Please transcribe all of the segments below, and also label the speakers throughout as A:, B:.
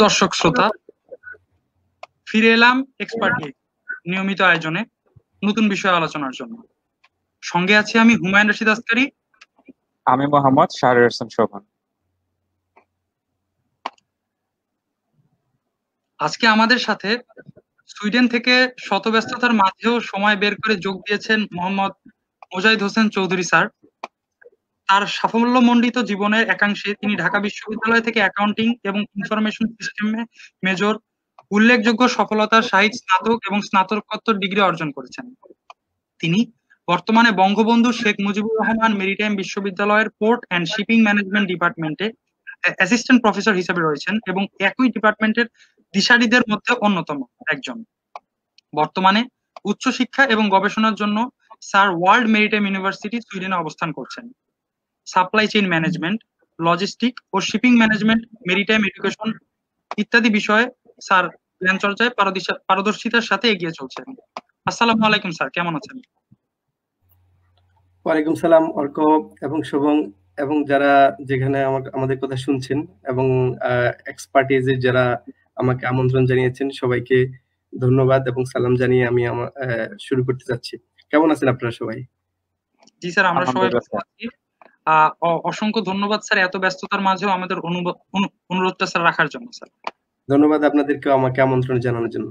A: দর্শক শ্রোতা, ফিরে এলাম এক্সপার্টিজ নিয়মিত আয়োজনে নতুন বিষয় আলোচনার জন্য। সঙ্গে আছি আমি হুমায়ুন রশিদ আসকারী।
B: আমি মোহাম্মদ শাহরিয়ার হোসেন শোভন।
A: আজকে আমাদের সাথে সুইডেন থেকে শতব্যস্ততার মাঝেও সময় বের করে যোগ দিয়েছেন মোহাম্মদ মোজাহিদ হোসেন চৌধুরী স্যার। তার সাফল্যমণ্ডিত জীবনের একাংশে তিনি ঢাকা বিশ্ববিদ্যালয় থেকে অ্যাকাউন্টিং এবং ইনফরমেশন সিস্টেমে মেজর, উল্লেখযোগ্য সফলতার সহিত স্নাতক এবং স্নাতকোত্তর ডিগ্রি অর্জন করেছেন। তিনি বর্তমানে বঙ্গবন্ধু শেখ মুজিবুর রহমান মেরিটাইম বিশ্ববিদ্যালয়ের পোর্ট অ্যান্ড শিপিং ম্যানেজমেন্ট ডিপার্টমেন্টে অ্যাসিস্ট্যান্ট প্রফেসর হিসেবে রয়েছেন এবং একই ডিপার্টমেন্টের দিশারীদের মধ্যে অন্যতম একজন। বর্তমানে উচ্চশিক্ষা এবং গবেষণার জন্য স্যার ওয়ার্ল্ড মেরিটাইম ইউনিভার্সিটি সুইডেনে অবস্থান করছেন। সাপ্লাই চেইন ম্যানেজমেন্ট, লজিস্টিক ও শিপিং ম্যানেজমেন্ট, মেরিটাইম এডুকেশন ইত্যাদি বিষয়ে স্যার জ্ঞান চর্চায় পারদর্শিতার সাথে এগিয়ে চলছেন। আসসালামু আলাইকুম স্যার, কেমন আছেন?
C: ওয়ালাইকুম সালাম অর্ক এবং শুভং এবং যারা যেখানে আমাদের কথা শুনছেন এবং এক্সপার্টিজের যারা আমাকে আমন্ত্রণ জানিয়েছেন সবাইকে ধন্যবাদ এবং সালাম জানিয়ে আমি শুরু করতে যাচ্ছি। কেমন আছেন আপনারা সবাই?
A: জি স্যার, আমরা সবাই ভালো আছি। অসংখ্য ধন্যবাদ স্যার এত ব্যস্ততার মাঝেও আমাদের অনুরোধটা স্যার রাখার জন্য। স্যার
C: ধন্যবাদ আপনাদেরকেও আমাকে আমন্ত্রণ জানানোর জন্য।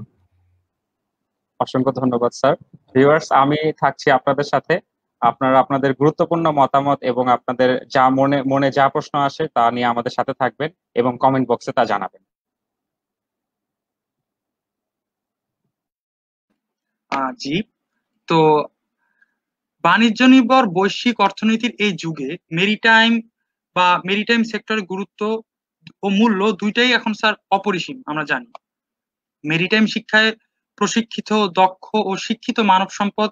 B: অসংখ্য ধন্যবাদ স্যার। ভিউয়ার্স, আমি থাকছি আপনাদের সাথে। আপনারা আপনাদের গুরুত্বপূর্ণ মতামত এবং আপনাদের যা মনে যা প্রশ্ন আসে তা নিয়ে আমাদের সাথে থাকবেন এবং কমেন্ট বক্সে তা জানাবেন।
A: জি, তো বাণিজ্য নির্ভর বৈশ্বিক অর্থনীতির এই যুগে মেরিটাইম সেক্টরের গুরুত্ব ও মূল্য দুইটাই এখন স্যার অপরিসীম। আমরা জানি মেরিটাইম শিক্ষায় প্রশিক্ষিত, দক্ষ ও শিক্ষিত মানব সম্পদ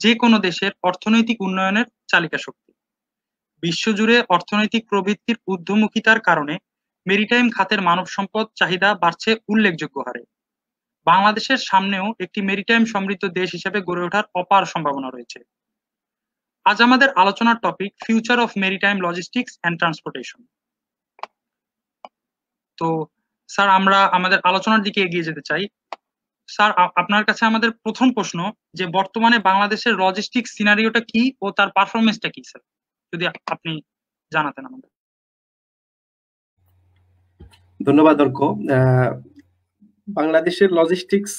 A: যে কোনো দেশের অর্থনৈতিক উন্নয়নের চালিকা শক্তি। বিশ্বজুড়ে অর্থনৈতিক প্রবৃদ্ধির ঊর্ধ্বমুখিতার কারণে মেরিটাইম খাতের মানব সম্পদ চাহিদা বাড়ছে উল্লেখযোগ্য হারে। বাংলাদেশের সামনেও একটি মেরিটাইম সমৃদ্ধ দেশ হিসেবে গড়ে ওঠার অপার সম্ভাবনা রয়েছে। আজ আমাদের আলোচনার topic future of maritime logistics and transportation. তো স্যার, আমরা আমাদের আলোচনার দিকে এগিয়ে যেতে চাই। স্যার, আপনার কাছে আমাদের প্রথম প্রশ্ন যে বর্তমানে বাংলাদেশের লজিস্টিক্স সিনারিওটা কি ও তার পারফরমেন্সটা কি স্যার, যদি আপনি জানাতেন আমাদের।
C: ধন্যবাদ অর্ক। বাংলাদেশের লজিস্টিক্স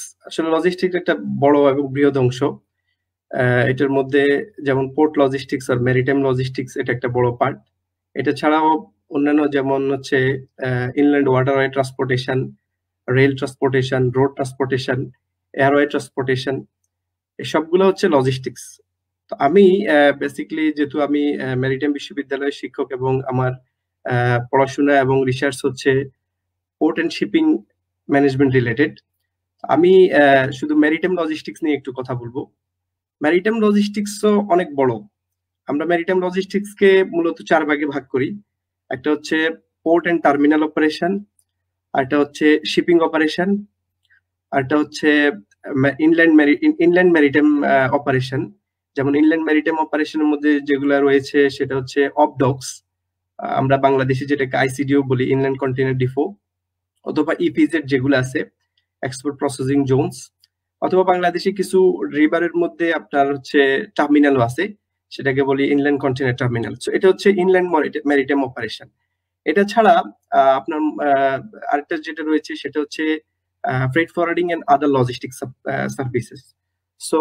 C: একটা বড় এবং বৃহৎ অংশ। এটার মধ্যে যেমন পোর্ট লজিস্টিক্স আর মেরিটাইম লজিস্টিক্স এটা একটা বড় পার্ট। এটা ছাড়াও অন্যান্য যেমন হচ্ছে inland waterway transportation, rail transportation, road transportation, airway transportation, এসবগুলো হচ্ছে লজিস্টিক্স। তো আমি বেসিক্যালি যেহেতু আমি মেরিটাইম বিশ্ববিদ্যালয়ের শিক্ষক এবং আমার পড়াশোনা এবং রিসার্চ হচ্ছে port and shipping management related, আমি শুধু মেরিটাইম লজিস্টিক্স নিয়ে একটু কথা বলবো। মেরিটাইম লজিস্টিক্সও অনেক বড়। আমরা মেরিটাইম লজিস্টিক্সকে মূলত 4 ভাগে ভাগ করি। একটা হচ্ছে পোর্ট এন্ড টার্মিনাল অপারেশন, আরেকটা হচ্ছে শিপিং অপারেশন, আরেকটা হচ্ছে ইনল্যান্ড মেরিটাইম অপারেশন। যেমন ইনল্যান্ড মেরিটাইম অপারেশনের মধ্যে যেগুলো রয়েছে সেটা হচ্ছে অফডক্স, আমরা বাংলাদেশে যেটাকে আইসিডিও বলি, ইনল্যান্ড কন্টেইনার ডিপো, অথবা ইপিজেড যেগুলো আছে এক্সপোর্ট প্রসেসিং জোনস, অথবা বাংলাদেশে কিছু রিভারের মধ্যে আপনার হচ্ছে টার্মিনালও আছে, সেটাকে বলি ইনল্যান্ড কন্টেইনার টার্মিনাল। সো এটা হচ্ছে ইনল্যান্ড মেরিটাইম অপারেশন। এটা ছাড়া আপনার আরেকটা যেটা রয়েছে সেটা হচ্ছে freight forwarding and other logistic services. So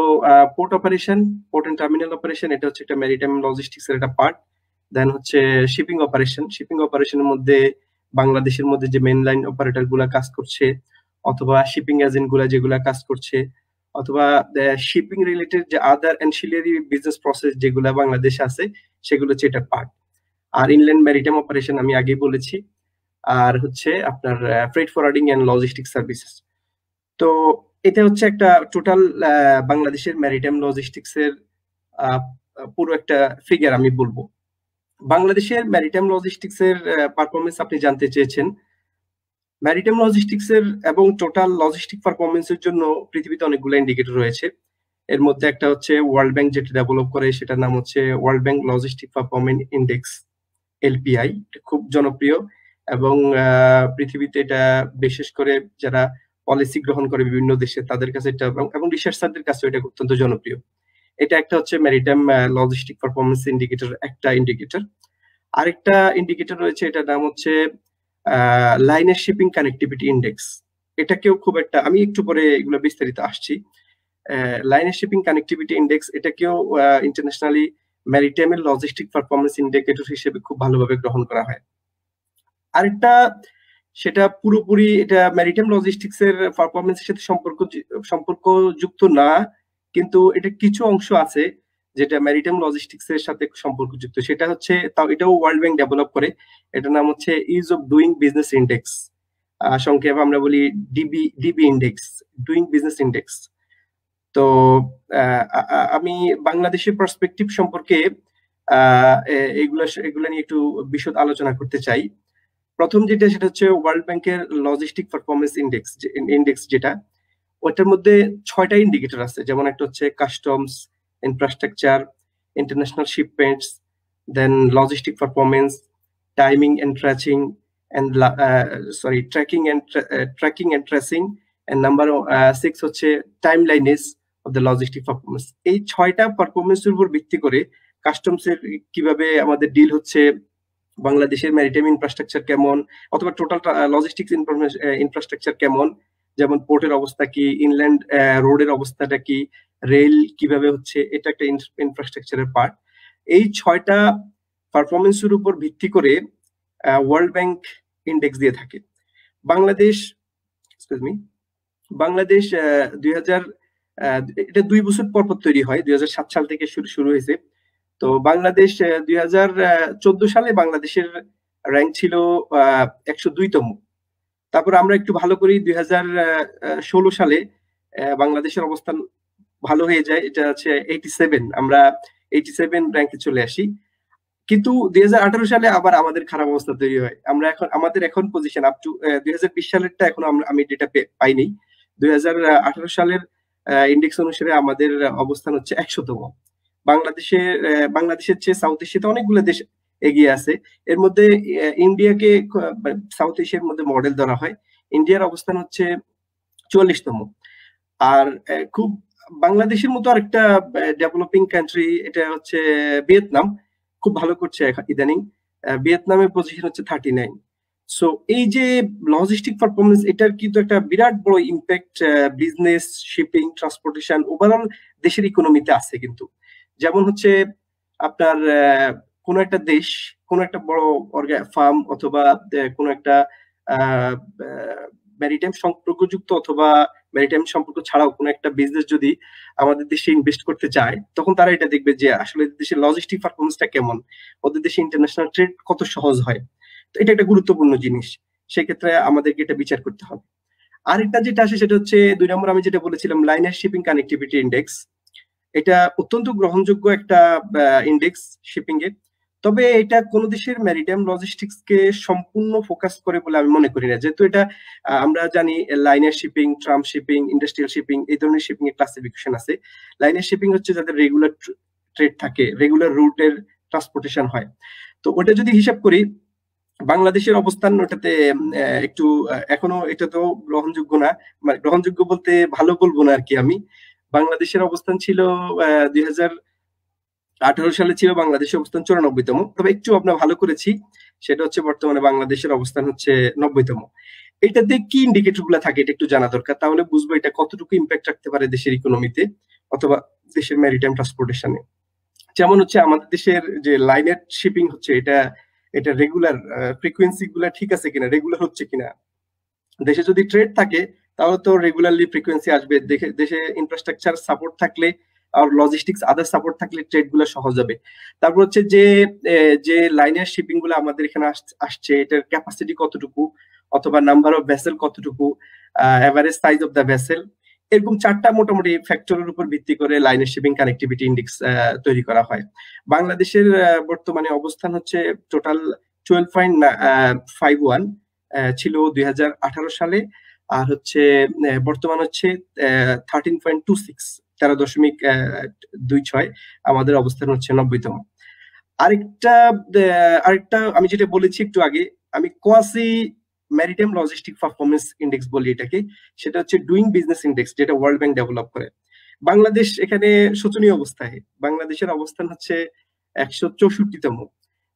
C: port operation, port and terminal operation, এটা হচ্ছে একটা মেরিটাইম লজিস্টিক্স এর একটা পার্ট। দেন হচ্ছে শিপিং অপারেশন। শিপিং অপারেশনের মধ্যে বাংলাদেশের মধ্যে যে মেইন লাইন অপারেটর গুলা কাজ করছে, অথবা শিপিং এজেন্ট গুলা যেগুলা কাজ করছে, অথবা শিপিং রিলেটেড যে আদার অ্যানসিলারি বিজনেস প্রসেস যেগুলা বাংলাদেশে আছে সেগুলো হচ্ছে এটা পার্ট। আর ইনল্যান্ড ম্যারিটাইম অপারেশন আমি আগেই বলেছি। আর হচ্ছে আপনার freight forwarding and logistic services. তো এটা হচ্ছে একটা টোটাল বাংলাদেশের ম্যারিটাইম লজিস্টিক্স এর পুরো একটা ফিগার আমি বলবো। বাংলাদেশের ম্যারিটাইম লজিস্টিক্স এর পারফরমেন্স আপনি জানতে চেয়েছেন। ম্যারিটাইম লজিস্টিক্স এর এবং টোটাল লজিস্টিক পারফরমেন্সের জন্য পৃথিবীতে অনেকগুলো ইন্ডিকেটর রয়েছে। এর মধ্যে একটা হচ্ছে ওয়ার্ল্ড ব্যাংক যেটা ডেভেলপ করে, সেটার নাম হচ্ছে world bank logistic performance index, এলপিআই। এটা খুব জনপ্রিয় এবং পৃথিবীতে এটা বিশেষ করে যারা পলিসি গ্রহণ করে বিভিন্ন দেশে তাদের কাছে এটা এবং রিসার্চারদের কাছে এটা অত্যন্ত জনপ্রিয়। এটা একটা হচ্ছে ম্যারিটাইম লজিস্টিক পারফরমেন্স ইন্ডিকেটর, একটা ইন্ডিকেটর। আরেকটা ইন্ডিকেটর রয়েছে, এটার নাম হচ্ছে লাইনের শিপিং কানেক্টিভিটি ইন্ডেক্স। এটাকেও খুব একটা, আমি একটু পরে এগুলো বিস্তারিত আসছি। লাইনের শিপিং কানেক্টিভিটি ইন্ডেক্স এটাকেও ইন্টারন্যাশনালি ম্যারিটাইমের লজিস্টিক পারফরমেন্স ইন্ডিকেটর হিসেবে খুব ভালোভাবে গ্রহণ করা হয়। আরেকটা, সেটা পুরোপুরি এটা ম্যারিটাইম লজিস্টিক্স এর পারফরমেন্সের সাথে সম্পর্কযুক্ত না, কিন্তু এটা কিছু অংশ আছে যেটা ম্যারিটাইম লজিস্টিক্স এর সাথে সম্পর্কযুক্ত। সেটা হচ্ছে, তাও এটাও ওয়ার্ল্ড ব্যাংক ডেভেলপ করে, এটার নাম হচ্ছে is of doing business index, সংক্ষেপে আমরা বলি DB index, doing business index. তো আমি বাংলাদেশের পার্সপেক্টিভ সম্পর্কে এগুলা নিয়ে একটু বিশদ আলোচনা করতে চাই। প্রথম যেটা, সেটা হচ্ছে ওয়ার্ল্ড ব্যাংকের লজিস্টিক পারফরমেন্স ইন্ডেক্স যেটা, ওটার মধ্যে 6টা ইন্ডিকেটর আছে। যেমন একটা হচ্ছে customs, infrastructure, international shipments, then logistic performance, timing and tracking and tracing, and number 6 হচ্ছে timeliness of the logistic performance. এই 6টা পারফরমেন্সের উপর ভিত্তি করে কাস্টমসের কিভাবে আমাদের ডিল হচ্ছে, বাংলাদেশের ম্যারিটাইম ইনফ্রাস্ট্রাকচার কেমন, অথবা টোটাল লজিস্টিক্স ইনফ্রাস্ট্রাকচার কেমন, যেমন পোর্টের অবস্থা কি, ইনল্যান্ড রোডের অবস্থাটা কি, রেল কিভাবে হচ্ছে, এটা একটা ইনফ্রাস্ট্রাকচারের পার্ট। এই 6টা পারফরমেন্সের উপর ভিত্তি করে ওয়ার্ল্ড ব্যাংক ইন্ডেক্স দিয়ে থাকে। বাংলাদেশ 2000 এটা 2 বছর পর তৈরি হয়, 2007 সাল থেকে শুরু হয়েছে। তো বাংলাদেশ 2014 সালে বাংলাদেশের র্যাঙ্ক ছিল 102তম। তারপর আমরা একটু ভালো করি, 2016 সালে বাংলাদেশের অবস্থান ভালো হয়ে যায়, এটা হচ্ছে 87, আমরা 87 র্যাঙ্কে চলে আসি। কিন্তু 2018 সালে আবার আমাদের খারাপ অবস্থা তৈরি হয়। আমাদের এখন পজিশন আপ টু 2020 সালেরটা এখন আমি ডেটা পাইনি। 2018 সালের ইন্ডেক্স অনুসারে আমাদের অবস্থান হচ্ছে 100তম। বাংলাদেশের চেয়ে সাউথ এশিয়াতে অনেকগুলো দেশ এগিয়ে আছে। এর মধ্যে ইন্ডিয়াকে সাউথ এশিয়ার মধ্যে মডেল ধরা হয়। ইন্ডিয়ার অবস্থান হচ্ছে 44তম। আর খুব বাংলাদেশের মতো আরেকটা ডেভেলপিং কান্ট্রি, এটা হচ্ছে ভিয়েতনাম, খুব ভালো করছে ইদানিং। ভিয়েতনামের পজিশন হচ্ছে 39। সো এই যে লজিস্টিক পারফরমেন্স, এটার কিন্তু একটা বিরাট বড় impact business, shipping, transportation, overall দেশের ইকোনমিতে আছে। কিন্তু যেমন হচ্ছে আপনার কোন একটা দেশ, কোন একটা বড় ফার্ম অথবা কোন একটা ম্যারিটাইম সম্পর্কযুক্ত অথবা ম্যারিটাইম সম্পর্ক ছাড়াও কোন একটা বিজনেস যদি আমাদের দেশে ইনভেস্ট করতে চায়, তখন তারা এটা দেখবে যে আসলে দেশের লজিস্টিক পারফরমেন্সটা কেমন, ওদের দেশে ইন্টারন্যাশনাল ট্রেড কত সহজ হয়। তো এটা একটা গুরুত্বপূর্ণ জিনিস, সেক্ষেত্রে আমাদেরকে এটা বিচার করতে হবে। আরেকটা যেটা আসে সেটা হচ্ছে 2 নম্বর, আমি যেটা বলেছিলাম, লাইনার শিপিং কানেক্টিভিটি ইন্ডেক্স। এটা অত্যন্ত গ্রহণযোগ্য একটা ইন্ডেক্স শিপিং এর, তবে এটা কোন দেশের ম্যারিটাইম লজিস্টিক্স কে সম্পূর্ণ ফোকাস করে বলে আমি মনে করি না। যেহেতু এটা আমরা জানি liner shipping, tram shipping, industrial shipping, এই ধরনের শিপিং এর ক্লাসিফিকেশন আছে। লাইনার শিপিং হচ্ছে যাদের রেগুলার ট্রেড থাকে, রেগুলার রুটের ট্রান্সপোর্টেশন হয়। তো ওটা যদি হিসাব করি, বাংলাদেশের অবস্থান ওটাতে একটু এখনো এটা তো গ্রহণযোগ্য না, মানে গ্রহণযোগ্য বলতে ভালো বলবো না আর কি। আমি বাংলাদেশের অবস্থান ছিল 2018 সালে ছিল বাংলাদেশের অবস্থান 94তম। তবে একটু আমরা ভালো করেছি, সেটা হচ্ছে বর্তমানে বাংলাদেশের অবস্থান হচ্ছে 90তম। এটাতে কি ইন্ডিকেটর গুলা থাকে এটা একটু জানা দরকার, তাহলে বুঝবো এটা কতটুকু ইম্প্যাক্ট রাখতে পারে দেশের ইকোনমিতে অথবা দেশের ম্যারিটাইম ট্রান্সপোর্টেশনে। যেমন হচ্ছে আমাদের দেশের যে লাইনের শিপিং হচ্ছে, এটা রেগুলার ফ্রিকোয়েন্সি গুলা ঠিক আছে কিনা, রেগুলার হচ্ছে কিনা। দেশে যদি ট্রেড থাকে তাহলে তো রেগুলারলি ফ্রিকোয়েন্সি আসবে। দেশে ইনফ্রাস্ট্রাকচার সাপোর্ট থাকলে আর লজিস্টিক্স আদার সাপোর্ট থাকলে ট্রেড গুলো সহজ হবে। তারপর হচ্ছে যে লাইনের শিপিং গুলো আমাদের এখানে আসছে, এটার ক্যাপাসিটি কতটুকু, অথবা নাম্বার অফ ভেসেল কতটুকু, average size of the vessel, এরকম 4টা মোটামুটি ফ্যাক্টরের উপর ভিত্তি করে লাইনের শিপিং কানেক্টিভিটি ইন্ডেক্স তৈরি করা হয়। বাংলাদেশের বর্তমানে অবস্থান হচ্ছে টোটাল 12.51 ছিল 2018 সালে, আর হচ্ছে বর্তমান হচ্ছে 13.26, 13.26 আমাদের অবস্থান হচ্ছে 90তম। আরেকটা আমি যেটা বলেছি একটু আগে, আমি quasi maritime logistic performance index বলি এটাকে, সেটা হচ্ছে ডুইং বিজনেস ইন্ডেক্স, যেটা ওয়ার্ল্ড ব্যাংক ডেভেলপ করে। বাংলাদেশ এখানে শোচনীয় অবস্থায়, বাংলাদেশের অবস্থান হচ্ছে 164তম,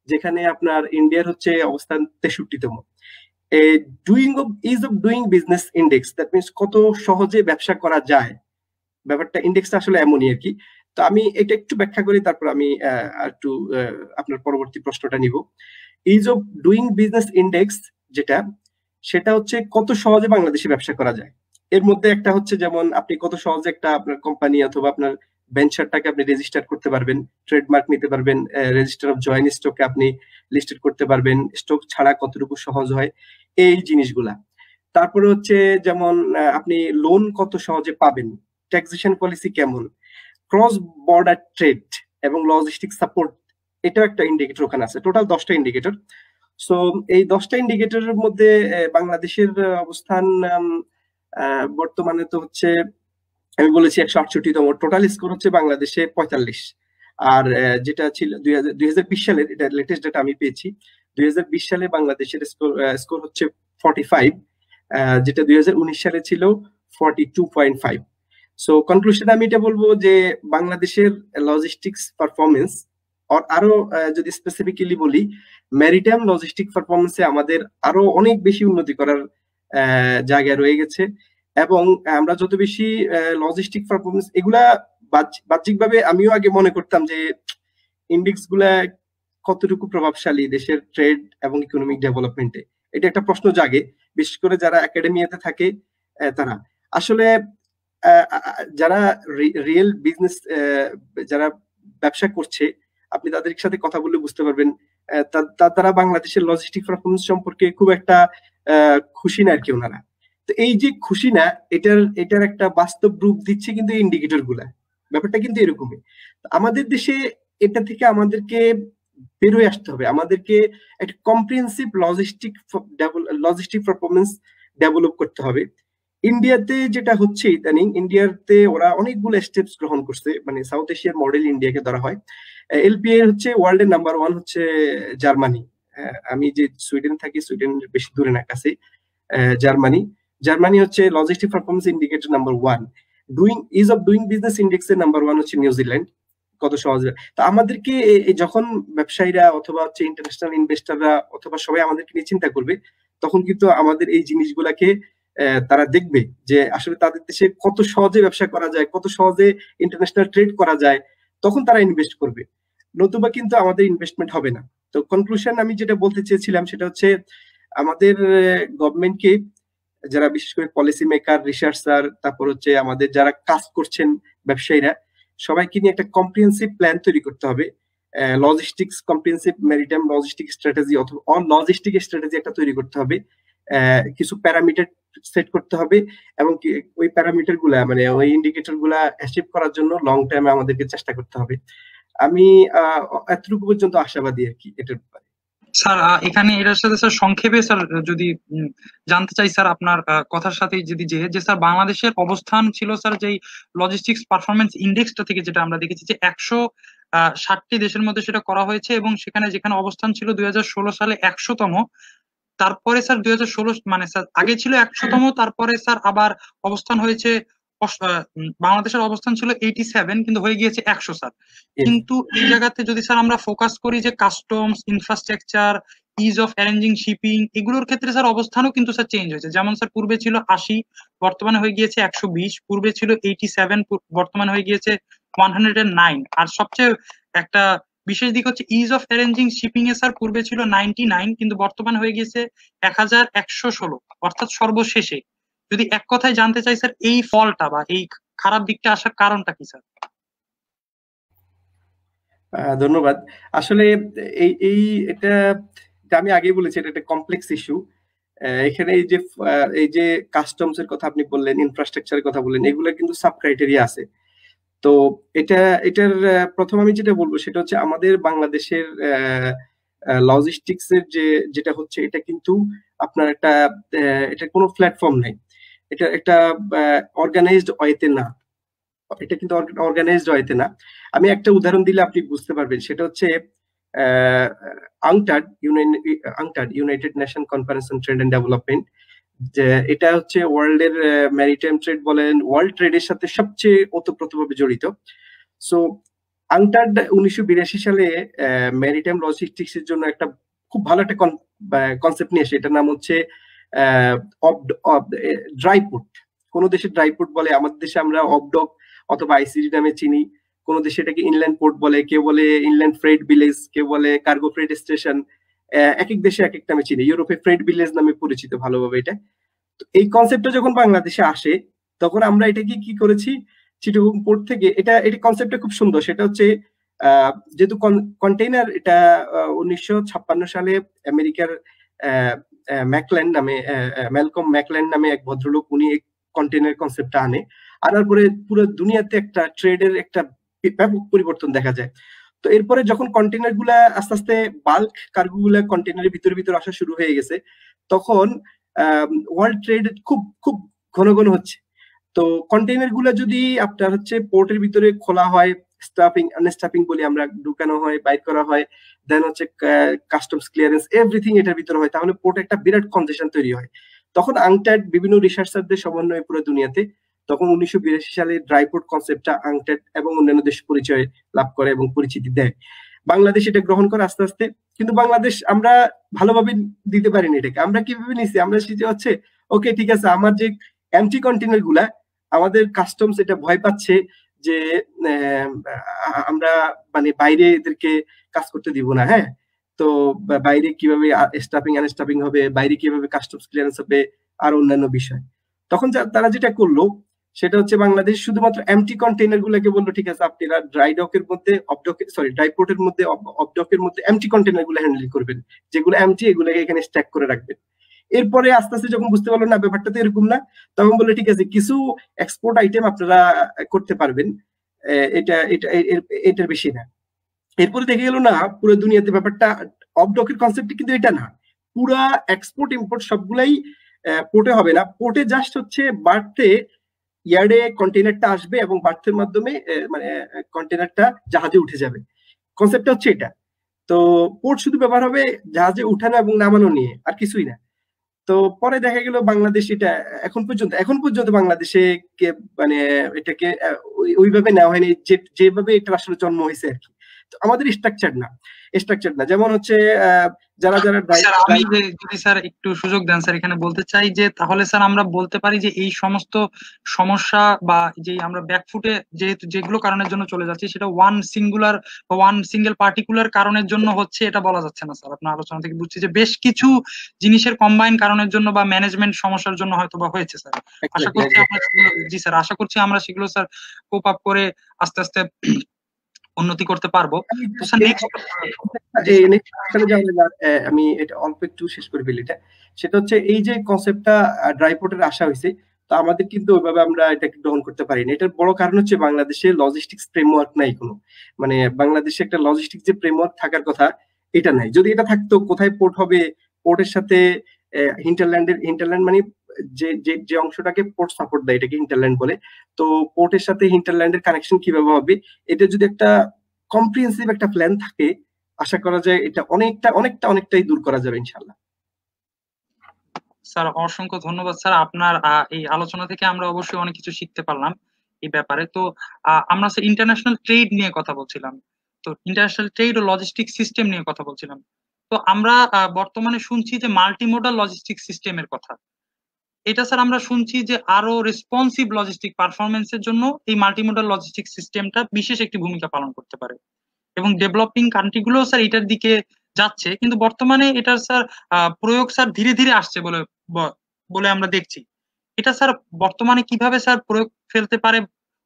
C: যেখানে আপনার ইন্ডিয়ার হচ্ছে অবস্থান 63তম। Ease of doing business index, that means কত সহজে ব্যবসা করা যায়, ব্যাপারটা ইন্ডেক্সটা আসলে এমনই আর কি। তো আমি এটা একটু ব্যাখ্যা করি, তারপর আমি একটু আপনার পরবর্তী প্রশ্নটা নিব। Is of doing business index যেটা, সেটা হচ্ছে কত সহজে বাংলাদেশে ব্যবসা করা যায়। এর মধ্যে একটা হচ্ছে যেমন আপনি কত সহজে একটা আপনার কোম্পানি অথবা আপনার ভেঞ্চারটাকে আপনি রেজিস্টার করতে পারবেন, ট্রেডমার্ক নিতে পারবেন, রেজিস্টার অফ জয়েন্ট স্টকে আপনি লিস্টেড করতে পারবেন, স্টক ছাড়া কতটুকু সহজ হয়, এই জিনিসগুলা। তারপরে হচ্ছে যেমন আপনি লোন কত সহজে পাবেন, ট্যাক্সেশন পলিসি কেমন, ক্রস বর্ডার ট্রেড এবং লজিস্টিক সাপোর্ট, এটাও একটা ইন্ডিকেটর ওখানে আছে। টোটাল 10টা ইন্ডিকেটর। সো এই 10টা ইন্ডিকেটরের মধ্যে বাংলাদেশের অবস্থান বর্তমানে তো হচ্ছে আমি বলেছি 168তম, টোটাল স্কোর হচ্ছে বাংলাদেশে 45। আর যেটা ছিল 2020 সালের, এটা লেটেস্ট ডেটা আমি পেয়েছি, 2020 সালে বাংলাদেশের স্কোর হচ্ছে 45, যেটা 2019 সালে ছিল 42.5। সো কনক্লুশন আমি এটা বলবো যে বাংলাদেশের লজিস্টিক্স পারফরমেন্স, আরো যদি স্পেসিফিক্যালি বলি, ম্যারিটাইম লজিস্টিক পারফরমেন্সে আমাদের আরো অনেক বেশি উন্নতি করার জায়গা রয়ে গেছে। এবং আমরা যত বেশি লজিস্টিক পারফরমেন্স, এগুলা বাহ্যিকভাবে আমিও আগে মনে করতাম যে ইন্ডেক্স গুলা কতটুকু প্রভাবশালী দেশের ট্রেড এবং ইকোনমিক ডেভেলপমেন্টে, এটা একটা প্রশ্ন জাগে, বিশেষ করে যারা একাডেমিয়াতে থাকে তারা। আসলে যারা রিয়েল বিজনেস, যারা ব্যবসা করছে, আপনি তাদের সাথে কথা বললে বুঝতে পারবেন তারা বাংলাদেশের লজিস্টিক পারফরমেন্স সম্পর্কে খুব একটা খুশি না আর কি ওনারা। তো এই যে খুশি না, এটার একটা বাস্তব রূপ দিচ্ছে কিন্তু ইন্ডিকেটর গুলা, ব্যাপারটা কিন্তু এরকমই। আমাদের দেশে এটা থেকে আমাদেরকে বেরোয় আসতে হবে, আমাদেরকে একটা কম্প্রিহেন্সিভ লজিস্টিক পারফরমেন্স ডেভেলপ করতে হবে। ইন্ডিয়াতে যেটা হচ্ছে ইদানিং, ইন্ডিয়াতে ওরা অনেকগুলো স্টেপস গ্রহণ করছে, মানে সাউথ এশিয়ার মডেল ইন্ডিয়াকে ধরা হয়। এলপিএ হচ্ছে ওয়ার্ল্ডের নাম্বার 1 হচ্ছে জার্মানি। আমি যে সুইডেন থাকি, সুইডেন বেশি দূরে না, কাছে জার্মানি হচ্ছে logistic performance indicator number 1। Ease of doing business ইন্ডেক্সের নাম্বার 1 হচ্ছে নিউজিল্যান্ড। কত সহজে। তো আমাদেরকে যখন ব্যবসায়ীরা অথবা হচ্ছে ইন্টারন্যাশনাল ইনভেস্টররা অথবা সবাই আমাদেরকে নিয়ে চিন্তা করবে, তখন কিন্তু আমাদের এই জিনিসগুলাকে তারা দেখবে যে আসলে তাদের দেশে কত সহজে ব্যবসা করা যায়, কত সহজে ইন্টারন্যাশনাল ট্রেড করা যায়, তখন তারা ইনভেস্ট করবে, নতুবা কিন্তু আমাদের ইনভেস্টমেন্ট হবে না। তো কনক্লুশন আমি যেটা বলতে চেয়েছিলাম সেটা হচ্ছে আমাদের গভর্নমেন্টকে, যারা বিশেষ করে পলিসি মেকার, রিসার্চার, তারপর হচ্ছে আমাদের যারা কাজ করছেন ব্যবসায়ীরা, সবাইকে নিয়ে একটা কম্প্রিহেন্সিভ প্ল্যান তৈরি করতে হবে। Logistics comprehensive maritime logistic strategy অথবা লজিস্টিক স্ট্র্যাটেজি একটা তৈরি করতে হবে। কিছু প্যারামিটার সেট করতে হবে এবং ওই প্যারামিটার গুলা, মানে ওই ইন্ডিকেটর গুলা অ্যাচিভ করার জন্য লং টাইমে আমাদেরকে চেষ্টা করতে হবে। আমি এতটুকু পর্যন্ত আশাবাদী আর কি এটার ব্যাপারে।
A: স্যার এখানে এটার সাথে স্যার সংক্ষেপে স্যার যদি জানতে চাই স্যার আপনার কথার সাথে যদি যে স্যার বাংলাদেশের অবস্থান ছিল স্যার যেই লজিস্টিক্স পারফরমেন্স ইন্ডেক্সটা থেকে যেটা আমরা দেখেছি যে 160টি দেশের মধ্যে সেটা করা হয়েছে এবং সেখানে যেখানে অবস্থান ছিল 2016 সালে 100তম, তারপরে স্যার 2016 মানে স্যার আগে ছিল 100তম, তারপরে স্যার আবার অবস্থান হয়েছে, বাংলাদেশের অবস্থান ছিল 87 কিন্তু হয়ে গিয়েছে 100 স্যার। কিন্তু এই জায়গাতে যদি স্যার আমরা ফোকাস করি যে customs, infrastructure, is of arranging shipping, এগুলোর ক্ষেত্রে স্যার অবস্থানও কিন্তু স্যার চেঞ্জ হয়েছে। যেমন স্যার পূর্বে ছিল 80, বর্তমানে হয়ে গিয়েছে 120, পূর্বে ছিল 87, বর্তমানে হয়ে গিয়েছে 109। আর সবচেয়ে একটা বিশেষ দিক হচ্ছে is of arranging shipping A sir পূর্বে ছিল 99 কিন্তু বর্তমানে হয়ে গিয়েছে 1116, অর্থাৎ সর্বশেষে। যদি এক কথায় জানতে চাই স্যার এই ফলটা বা এই খারাপ দিকটা আসার কারণটা কি স্যার?
C: ধন্যবাদ। আসলে এটা আমি আগেই বলেছি, এটা একটা কমপ্লেক্স ইস্যু। এখানে এই যে কাস্টমস এর কথা আপনি বললেন, ইনফ্রাস্ট্রাকচারের কথা বললেন, এগুলো কিন্তু সাব ক্রাইটেরিয়া আছে। তো এটার প্রথম আমি যেটা বলবো সেটা হচ্ছে আমাদের বাংলাদেশের লজিস্টিক্স এর যেটা হচ্ছে, এটা কিন্তু আপনার এটা কোনো প্ল্যাটফর্ম নেই, এটা একটা অর্গানাইজড ওয়েতে না, এটা কিন্তু অর্গানাইজড ওয়েতে না। আমি একটা উদাহরণ দিলে আপনি বুঝতে পারবেন, সেটা হচ্ছে UNCTAD United Nation Conference on Trade and Development, যে এটা হচ্ছে ওয়ার্ল্ডের ম্যারিটাইম ট্রেড বলেন, ওয়ার্ল্ড ট্রেডের সাথে সবচেয়ে ওতপ্রোতভাবে জড়িত। সো আংটাড 1982 সালে ম্যারিটাইম লজিস্টিক্স এর জন্য একটা খুব ভালো একটা কনসেপ্ট নিয়ে আসে। এটার নাম হচ্ছে ড্রাই পোর্ট। কোন দেশে ড্রাই পোর্ট বলে, আমাদের দেশে আমরা অবডক অথবা আইসিডি নামে চিনি। কোন দেশে এটাকে ইনল্যান্ড পোর্ট বলে, কেউ বলে ইনল্যান্ড ফ্রেড ভিলেজ, কেউ বলে কার্গো ফ্রেড স্টেশন। এক এক দেশে এক এক নামে চিনি। ইউরোপে ফ্রেড ভিলেজ নামে পরিচিত ভালোভাবে এটা। তো এই কনসেপ্টটা যখন বাংলাদেশে আসে তখন আমরা এটাকে কি করেছি, চিটাগং পোর্ট থেকে এটা কনসেপ্টটা খুব সুন্দর। সেটা হচ্ছে যেহেতু কন্টেইনার, এটা 1956 সালে আমেরিকার ম্যালকম ম্যাকল্যান্ড নামে এক ভদ্রলোক, উনি কন্টেইনার কনসেপ্টটা আনার পরে পুরো দুনিয়াতে একটা ট্রেডের একটা ব্যাপক পরিবর্তন দেখা যায়। তো এরপরে যখন কন্টেইনার গুলা আস্তে আস্তে বাল্ক কার্গো গুলা কন্টেইনারের ভিতরে আসা শুরু হয়ে গেছে, তখন ওয়ার্ল্ড ট্রেড খুব খুব ঘন ঘন হচ্ছে। তো কন্টেইনার গুলা যদি আপনার হচ্ছে পোর্টের ভিতরে খোলা হয়, স্টাফিং আনস্টাফিং বলি আমরা, ঢুকানো হয়, বাইর করা হয়, দেন হচ্ছে কাস্টমস ক্লিয়ারেন্স, এভরিথিং এটার ভিতরে হয়, তাহলে পোর্টে একটা বিরাট কনজেশন তৈরি হয়। তখন আংটাড বিভিন্ন রিসার্চারদের সমন্বয়ে পুরো দুনিয়াতে তখন 1982 সালে ড্রাই পোর্ট কনসেপ্টটা আংটাড এবং অন্যান্য দেশ পরিচয় লাভ করে এবং পরিচিতি দেয়। বাংলাদেশ এটা গ্রহণ করে আস্তে আস্তে, কিন্তু বাংলাদেশ আমরা ভালোভাবে দিতে পারিনি এটাকে। আমরা কিভাবে নিছি, আমরা সেটা হচ্ছে ওকে ঠিক আছে, আমার যে এমটি কন্টেইনার গুলা, আমাদের কাস্টমস এটা ভয় পাচ্ছে যে আমরা মানে বাইরে এদেরকে কাজ করতে দিব না। হ্যাঁ, তো বাইরে কিভাবে স্টাফিং আনস্টাফিং হবে, বাইরে কিভাবে কাস্টমস ক্লিয়ারেন্স হবে, আর অন্যান্য বিষয়। তখন তারা যেটা করলো সেটা হচ্ছে বাংলাদেশ শুধুমাত্র এমটি কন্টেইনার গুলোকে বললো ঠিক আছে, আপনারা ড্রাই ডকের মধ্যে ড্রাই পোর্টের মধ্যে অবডকের মধ্যে এমটি কন্টেইনার গুলো হ্যান্ডেল করবেন, যেগুলো এমটি এগুলোকে এখানে স্ট্যাক করে রাখবেন। এরপরে আস্তে আস্তে যখন বুঝতে পারলো না ব্যাপারটা তো এরকম না, তখন বললো ঠিক আছে, কিছু এক্সপোর্ট আইটেম আপনারা করতে পারবেন, এটা এটা এটার বেশি না। এরপরে দেখে গেল না পুরো দুনিয়াতে ব্যাপারটা অবডকের কনসেপ্ট কিন্তু এটা না, পুরা এক্সপোর্ট ইম্পোর্ট সবগুলাই পোর্টে হবে না। পোর্টে জাস্ট হচ্ছে বার্থে ইয়ার্ডে কন্টেইনারটা আসবে এবং বার্থের মাধ্যমে মানে কন্টেইনারটা জাহাজে উঠে যাবে। কনসেপ্টটা হচ্ছে এটা। তো পোর্ট শুধু ব্যবহার হবে জাহাজে উঠানো এবং নামানো নিয়ে, আর কিছুই না। তো পরে দেখা গেল বাংলাদেশ এটা এখন পর্যন্ত বাংলাদেশে মানে এটাকে ওইভাবে নেওয়া হয়নি যেভাবে এটা আসলে জন্ম হয়েছে আর কি। তো আমাদের স্ট্রাকচার না, যেমন হচ্ছে যারা
A: আমি যদি স্যার একটু সুযোগ দেন স্যার, এখানে বলতে চাই যে তাহলে স্যার আমরা বলতে পারি যে এই সমস্ত সমস্যা বা যে আমরা ব্যাকফুটে যেগুলো কারণের জন্য চলে যাচ্ছি, সেটা ওয়ান সিঙ্গেল পার্টিকুলার কারণের জন্য হচ্ছে, এটা বলা যাচ্ছে না স্যার। আপনার আলোচনা থেকে বুঝছি যে বেশ কিছু জিনিসের কম্বাইন কারণের জন্য বা ম্যানেজমেন্ট সমস্যার জন্য হয়তো বা হয়েছে স্যার। আশা করছি জি স্যার, আশা করছি আমরা সেগুলো স্যার কোপ আপ করে আস্তে আস্তে উন্নতি করতে পারবো।
C: আমি এটা অল্প একটু শেষ করে ফেলি। সেটা হচ্ছে এই যে কনসেপ্টটা ড্রাই পোর্টের আসা হয়েছে, তো আমাদের কিন্তু ওইভাবে আমরা এটাকে গ্রহণ করতে পারিনি। এটার বড় কারণ হচ্ছে বাংলাদেশে লজিস্টিক্স ফ্রেমওয়ার্ক নাই কোনো, মানে বাংলাদেশে একটা লজিস্টিক্স যে ফ্রেমওয়ার্ক থাকার কথা এটা নাই। যদি এটা থাকতো, কোথায় পোর্ট হবে, পোর্টের সাথে হিন্টারল্যান্ড মানে যে অংশটাকে পোর্ট সাপোর্ট দেয় এটাকে হিন্টারল্যান্ড বলে। তো পোর্টের সাথে হিন্টারল্যান্ডের কানেকশন কিভাবে হবে, এটা যদি একটা কম্প্রিহেন্সিভ একটা প্ল্যান থাকে, আশা করা যায় এটা অনেকটাই দূর করা যাবে ইনশাআল্লাহ।
A: স্যার অসংখ্য ধন্যবাদ স্যার, আপনার এই আলোচনা থেকে আমরা অবশ্যই অনেক কিছু শিখতে পারলাম এই ব্যাপারে। তো আমরা স্যার ইন্টারন্যাশনাল ট্রেড নিয়ে কথা বলছিলাম, তো ইন্টারন্যাশনাল ট্রেড ও লজিস্টিক সিস্টেম নিয়ে কথা বলছিলাম। তো আমরা বর্তমানে শুনছি যে মাল্টিমোডাল লজিস্টিক সিস্টেমের কথা। এটা স্যার আমরা শুনছি যে আরো রেসপন্সিভ লজিস্টিক পারফরমেন্সের জন্য এই মাল্টিমোডাল লজিস্টিক সিস্টেমটা বিশেষ একটি ভূমিকা পালন করতে পারে, এবং ডেভেলপিং কান্ট্রিগুলো স্যার এটার দিকে যাচ্ছে। কিন্তু বর্তমানে এটার স্যার প্রয়োগ স্যার ধীরে ধীরে আসছে বলে আমরা দেখছি। এটা স্যার বর্তমানে কিভাবে স্যার প্রয়োগ ফেলতে পারে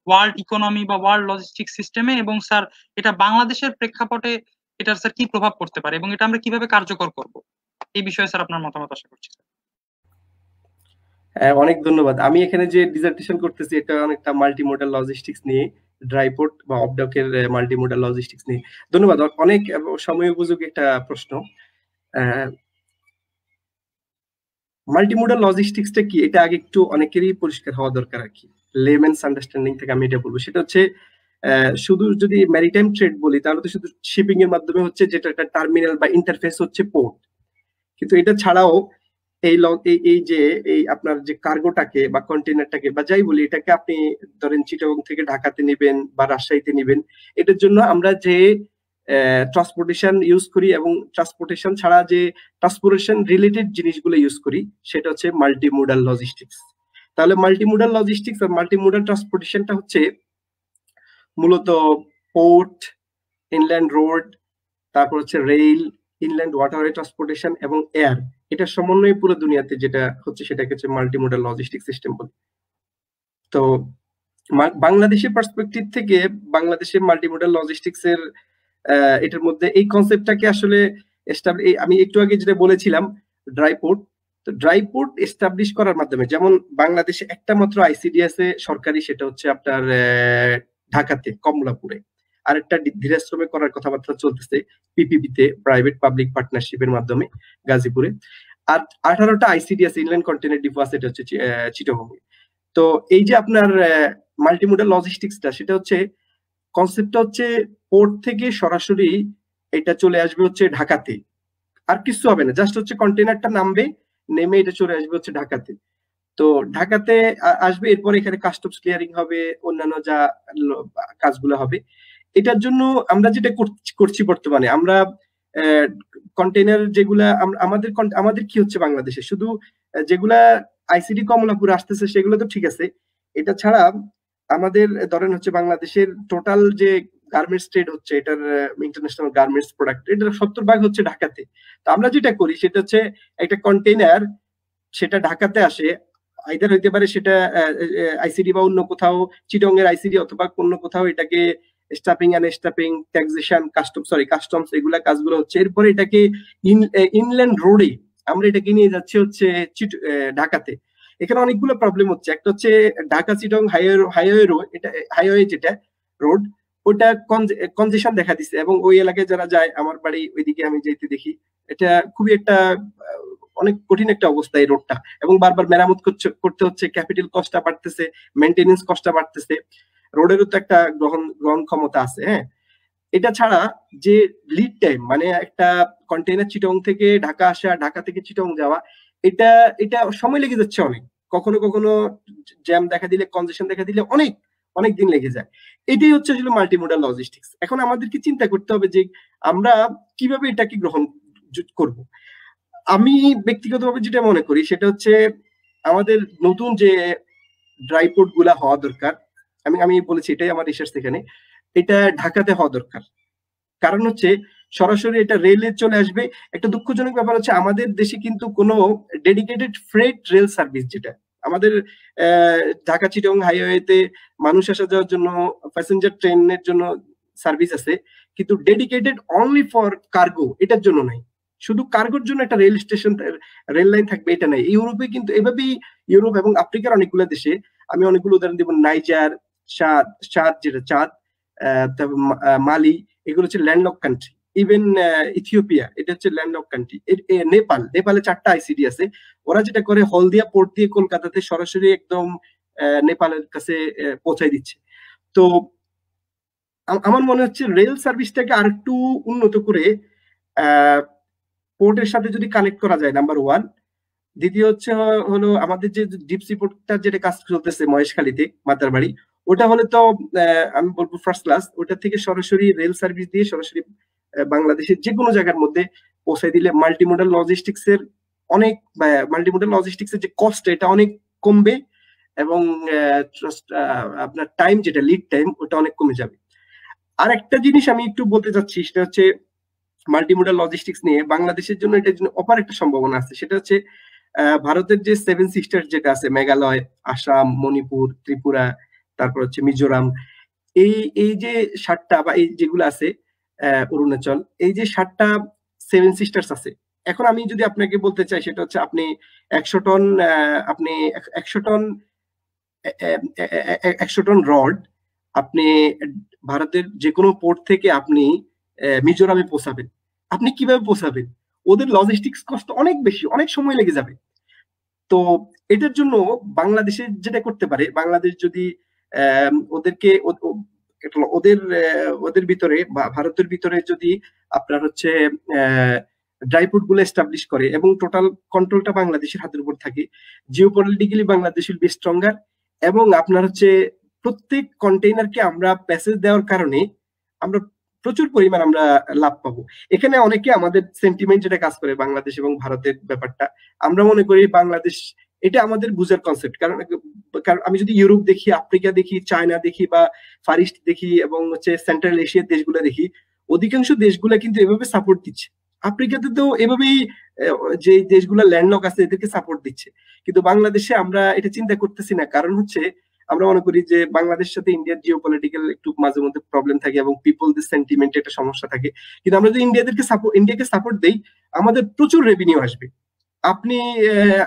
A: ওয়ার্ল্ড ইকোনমি বা ওয়ার্ল্ড লজিস্টিক সিস্টেমে, এবং স্যার এটা বাংলাদেশের প্রেক্ষাপটে এটার স্যার কি প্রভাব পড়তে পারে, এবং এটা আমরা কিভাবে কার্যকর করব, এই বিষয়ে স্যার আপনার মতামত আশা করছি।
C: অনেক ধন্যবাদ। আমি এখানে যে ডিসার্টেশন করতেছি এটা অনেকটা মাল্টিমোডাল লজিস্টিক্স নিয়ে, ড্রাই পোর্ট বা অবডকের মাল্টিমোডাল লজিস্টিক্স নিয়ে। ধন্যবাদ, অনেক সময় উপযোগী একটা প্রশ্ন। মাল্টিমোডাল লজিস্টিক্সটা কি, এটা আগে একটু অনেকেরই পরিষ্কার হওয়া দরকার আর কি। লেমেন্স আন্ডারস্ট্যান্ডিং থেকে আমি এটা বলবো। সেটা হচ্ছে শুধু যদি ম্যারিটাইম ট্রেড বলি তাহলে তো শুধু শিপিং এর মাধ্যমে হচ্ছে, যেটা একটা টার্মিনাল বা ইন্টারফেস হচ্ছে পোর্ট। কিন্তু এটা ছাড়াও এই যে এই আপনার যে কার্গোটাকে বা কন্টেনারটাকে বা যাই বলি, এটাকে আপনি ধরেন চিটাগং থেকে ঢাকাতে নেবেন বা রাজশাহীতে নেবেন, এটার জন্য আমরা যে ট্রান্সপোর্টেশন ইউজ করি এবং ট্রান্সপোর্টেশন ছাড়া যে ট্রান্সপোর্টেশন রিলেটেড জিনিসগুলো ইউজ করি সেটা হচ্ছে মাল্টিমোডাল লজিস্টিক্স। তাহলে মাল্টিমোডাল লজিস্টিক্স আর মাল্টিমোডাল ট্রান্সপোর্টেশনটা হচ্ছে মূলত পোর্ট, ইনল্যান্ড রোড, তারপর হচ্ছে রেল, ইনল্যান্ড ওয়াটারওয়ে ট্রান্সপোর্টেশন এবং এয়ার, এটা সমন্বয়ে পুরো দুনিয়াতে যেটা হচ্ছে সেটাকে হচ্ছে মাল্টিমোডাল লজিস্টিক সিস্টেম বলে। তো বাংলাদেশের পার্সপেক্টিভ থেকে বাংলাদেশের মাল্টিমোডাল লজিস্টিক্স এর এটার মধ্যে এই কনসেপ্টটাকে আসলে আমি একটু আগে যেটা বলেছিলাম ড্রাই পোর্ট, তো ড্রাই পোর্ট এস্টাবলিশ করার মাধ্যমে, যেমন বাংলাদেশে একটা মাত্র আইসিডি আছে সরকারি, সেটা হচ্ছে আপনার ঢাকাতে কমলাপুরে, আরেকটা ধীরাশ্রমে করার কথাবার্তা চলতেছে পিপিপিতে, প্রাইভেট পাবলিক পার্টনারশিপের মাধ্যমে গাজীপুরে, আর 18টা আইসিডি আছে ইনল্যান্ড কন্টেইনার ডিপো আছে, এটা হচ্ছে চিটাগং। তো এই যে আপনার মাল্টিমোডাল লজিস্টিক্সটা, সেটা হচ্ছে কনসেপ্টটা হচ্ছে পোর্ট থেকে সরাসরি এটা চলে আসবে হচ্ছে ঢাকাতে, আর কিছু হবে না, জাস্ট হচ্ছে কন্টেইনারটা নামবে, নেমে এটা চলে আসবে হচ্ছে ঢাকাতে। তো ঢাকাতে আসবে, এরপর এখানে কাস্টমস ক্লিয়ারিং হবে, অন্যান্য যা কাজগুলো হবে। এটার জন্য আমরা যেটা করছি বর্তমানে, আমরা কন্টেইনার যেগুলা আমাদের কি হচ্ছে বাংলাদেশে শুধু যেগুলা আইসিডি কমলাপুর আসতেছে সেগুলো তো ঠিক আছে, এটা ছাড়া আমাদের ধরেন হচ্ছে বাংলাদেশের টোটাল যে গার্মেন্টস ট্রেড হচ্ছে, এটার ইন্টারন্যাশনাল গার্মেন্টস প্রোডাক্ট, এটার 70% হচ্ছে ঢাকাতে। তো আমরা যেটা করি সেটা হচ্ছে একটা কন্টেইনার সেটা ঢাকাতে আসে, আইদার হইতে পারে সেটা আইসিডি বা অন্য কোথাও, চিটং এর আইসিডি অথবা অন্য কোথাও, এটাকে stuffing and stuffing, taxation, customs এগুলা কাজগুলো হচ্ছে। এরপরে এটাকে ইনল্যান্ড রোডে আমরা এটাকে নিয়ে যাচ্ছি হচ্ছে ঢাকাতে। এখানে অনেকগুলো প্রবলেম হচ্ছে, একটা হচ্ছে ঢাকা চিটং হাইওয়ে রোড, এটা হাইওয়ে যেটা রোড, ওটা কনজেশন দেখা দিচ্ছে, এবং ওই এলাকায় যারা যায়, আমার বাড়ি ওইদিকে, আমি যেতে দেখি এটা খুবই একটা অনেক কঠিন একটা অবস্থা এই রোডটা, এবং বারবার মেরামত করতে হচ্ছে, ক্যাপিটাল কস্টটা বাড়তেছে, মেনটেনেন্স কস্টটা বাড়তেছে, রোডেরও তো একটা গ্রহণ ক্ষমতা আছে। হ্যাঁ, এটা ছাড়া যে লিড টাইম, মানে একটা কন্টেইনার চিটং থেকে ঢাকা আসা, ঢাকা থেকে চিটং যাওয়া, এটা সময় লেগে যাচ্ছে অনেক, কখনো কখনো জ্যাম দেখা দিলে, কনজেশন দেখা দিলে অনেক দিন লেগে যায়। এটাই হচ্ছে আসলে মাল্টিমোডাল লজিস্টিক্স। এখন আমাদেরকে চিন্তা করতে হবে যে আমরা কিভাবে এটাকে গ্রহণ করব। আমি ব্যক্তিগতভাবে যেটা মনে করি সেটা হচ্ছে আমাদের নতুন যে ড্রাই পোর্ট গুলা হওয়া দরকার, আমি বলেছি এটাই আমার রিসার্চ এখানে, এটা ঢাকাতে হওয়া দরকার। কারণ হচ্ছে সরাসরি এটা রেলে চলে আসবে। একটা দুঃখজনক ব্যাপার হচ্ছে আমাদের দেশে কিন্তু কোনো ডেডিকেটেড ফ্রেট রেল সার্ভিস, যেটা আমাদের ঢাকা চিটং হাইওয়েতে মানুষ আসা যাওয়ার জন্য, প্যাসেঞ্জার ট্রেনের জন্য সার্ভিস আছে, কিন্তু ডেডিকেটেড অনলি ফর কার্গো এটার জন্য নাই। শুধু কার্গোর জন্য একটা রেল স্টেশন, রেল লাইন থাকবে, এটা নাই। ইউরোপে কিন্তু এভাবেই, ইউরোপ এবং আফ্রিকার অনেকগুলো দেশে, আমি অনেকগুলো উদাহরণ দিব, নাইজার, চাঁদ যেটা চাঁদ, তারপর মালি, এগুলো হচ্ছে ল্যান্ডলক কান্ট্রি। ইভেন ইথিওপিয়া, এটা হচ্ছে ল্যান্ডলক কান্ট্রি। নেপালে 4টা আইসিডি আছে। ওরা যেটা করে, হলদিয়া পোর্ট দিয়ে কলকাতাতে সরাসরি একদম নেপালের কাছে পৌঁছায় দিচ্ছে। তো আমার মনে হচ্ছে রেল সার্ভিসটাকে আরেকটু উন্নত করে পোর্টের সাথে যদি কানেক্ট করা যায়, নাম্বার 1। দ্বিতীয় হচ্ছে হলো আমাদের যে ডিপসি পোর্টটা যেটা কাজ চলতেছে মহেশখালীতে, মাতারবাড়ি, ওটা হলে তো আমি বলবো ফার্স্ট ক্লাস। ওটা থেকে সরাসরি রেল সার্ভিস দিয়ে সরাসরি বাংলাদেশের যে কোনো জায়গার মধ্যে পৌঁছায় দিলে মাল্টিমোডাল লজিস্টিক্স এর যে কস্ট, এটা অনেক কমবে, এবং আপনার টাইম, যেটা লিড টাইম, ওটা অনেক কমে যাবে। আর একটা জিনিস আমি একটু বলতে চাচ্ছি, সেটা হচ্ছে মাল্টিমোডাল লজিস্টিক্স নিয়ে বাংলাদেশের জন্য এটার জন্য অপার একটা সম্ভাবনা আছে। সেটা হচ্ছে ভারতের যে 7 সিস্টার যেটা আছে, মেঘালয়, আসাম, মণিপুর, ত্রিপুরা, তারপর হচ্ছে মিজোরাম, এই যে 7টা বা এই যেগুলো আছে, অরুণাচল, এই যে 7টা 7 সিস্টার্স আছে। এখন আমি যদি আপনাকে বলতে চাই, সেটা হচ্ছে আপনি 100 টন রড আপনি ভারতের যে কোনো পোর্ট থেকে আপনি মিজোরামে পৌঁছাবেন, আপনি কিভাবে পৌঁছাবেন? ওদের লজিস্টিক্স কষ্ট অনেক বেশি, অনেক সময় লেগে যাবে। তো এটার জন্য বাংলাদেশে যেটা করতে পারে, বাংলাদেশ যদি ওদেরকে ওদের ওদের ভিতরে ভারতের ভিতরে যদি আপনার হচ্ছে ড্রাই পোর্ট গুলো এস্টাবলিশ করে এবং টোটাল কন্ট্রোলটা বাংলাদেশের হাতের উপর থাকে, geopolitically Bangladesh will be stronger. এবং আপনার হচ্ছে প্রত্যেক কন্টেইনারকে আমরা প্যাসেজ দেওয়ার কারণে আমরা প্রচুর পরিমাণ আমরা লাভ পাবো। এখানে অনেকে আমাদের সেন্টিমেন্ট যেটা কাজ করে বাংলাদেশ এবং ভারতের ব্যাপারটা, আমরা মনে করি বাংলাদেশ, এটা আমাদের বুঝার কনসেপ্ট। কারণ আমি যদি ইউরোপ দেখি, আফ্রিকা দেখি, চায়না দেখি বা ফার ইস্ট দেখি এবং হচ্ছে সেন্ট্রাল এশিয়ার দেশগুলো দেখি, অধিকাংশ দেশগুলো কিন্তু এভাবে সাপোর্ট দিচ্ছে। আফ্রিকাতে তো এভাবেই যে দেশগুলো ল্যান্ডলক আছে এদেরকে সাপোর্ট দিচ্ছে, কিন্তু বাংলাদেশে আমরা এটা চিন্তা করতেছি না। কারণ হচ্ছে আমরা মনে করি যে বাংলাদেশের সাথে ইন্ডিয়ার জিওপলিটিক্যাল একটু মাঝে মধ্যে প্রবলেম থাকে এবং পিপলদের সেন্টিমেন্টে একটা সমস্যা থাকে। কিন্তু আমরা যদি ইন্ডিয়াকে সাপোর্ট দেই, আমাদের প্রচুর রেভিনিউ আসবে। আপনি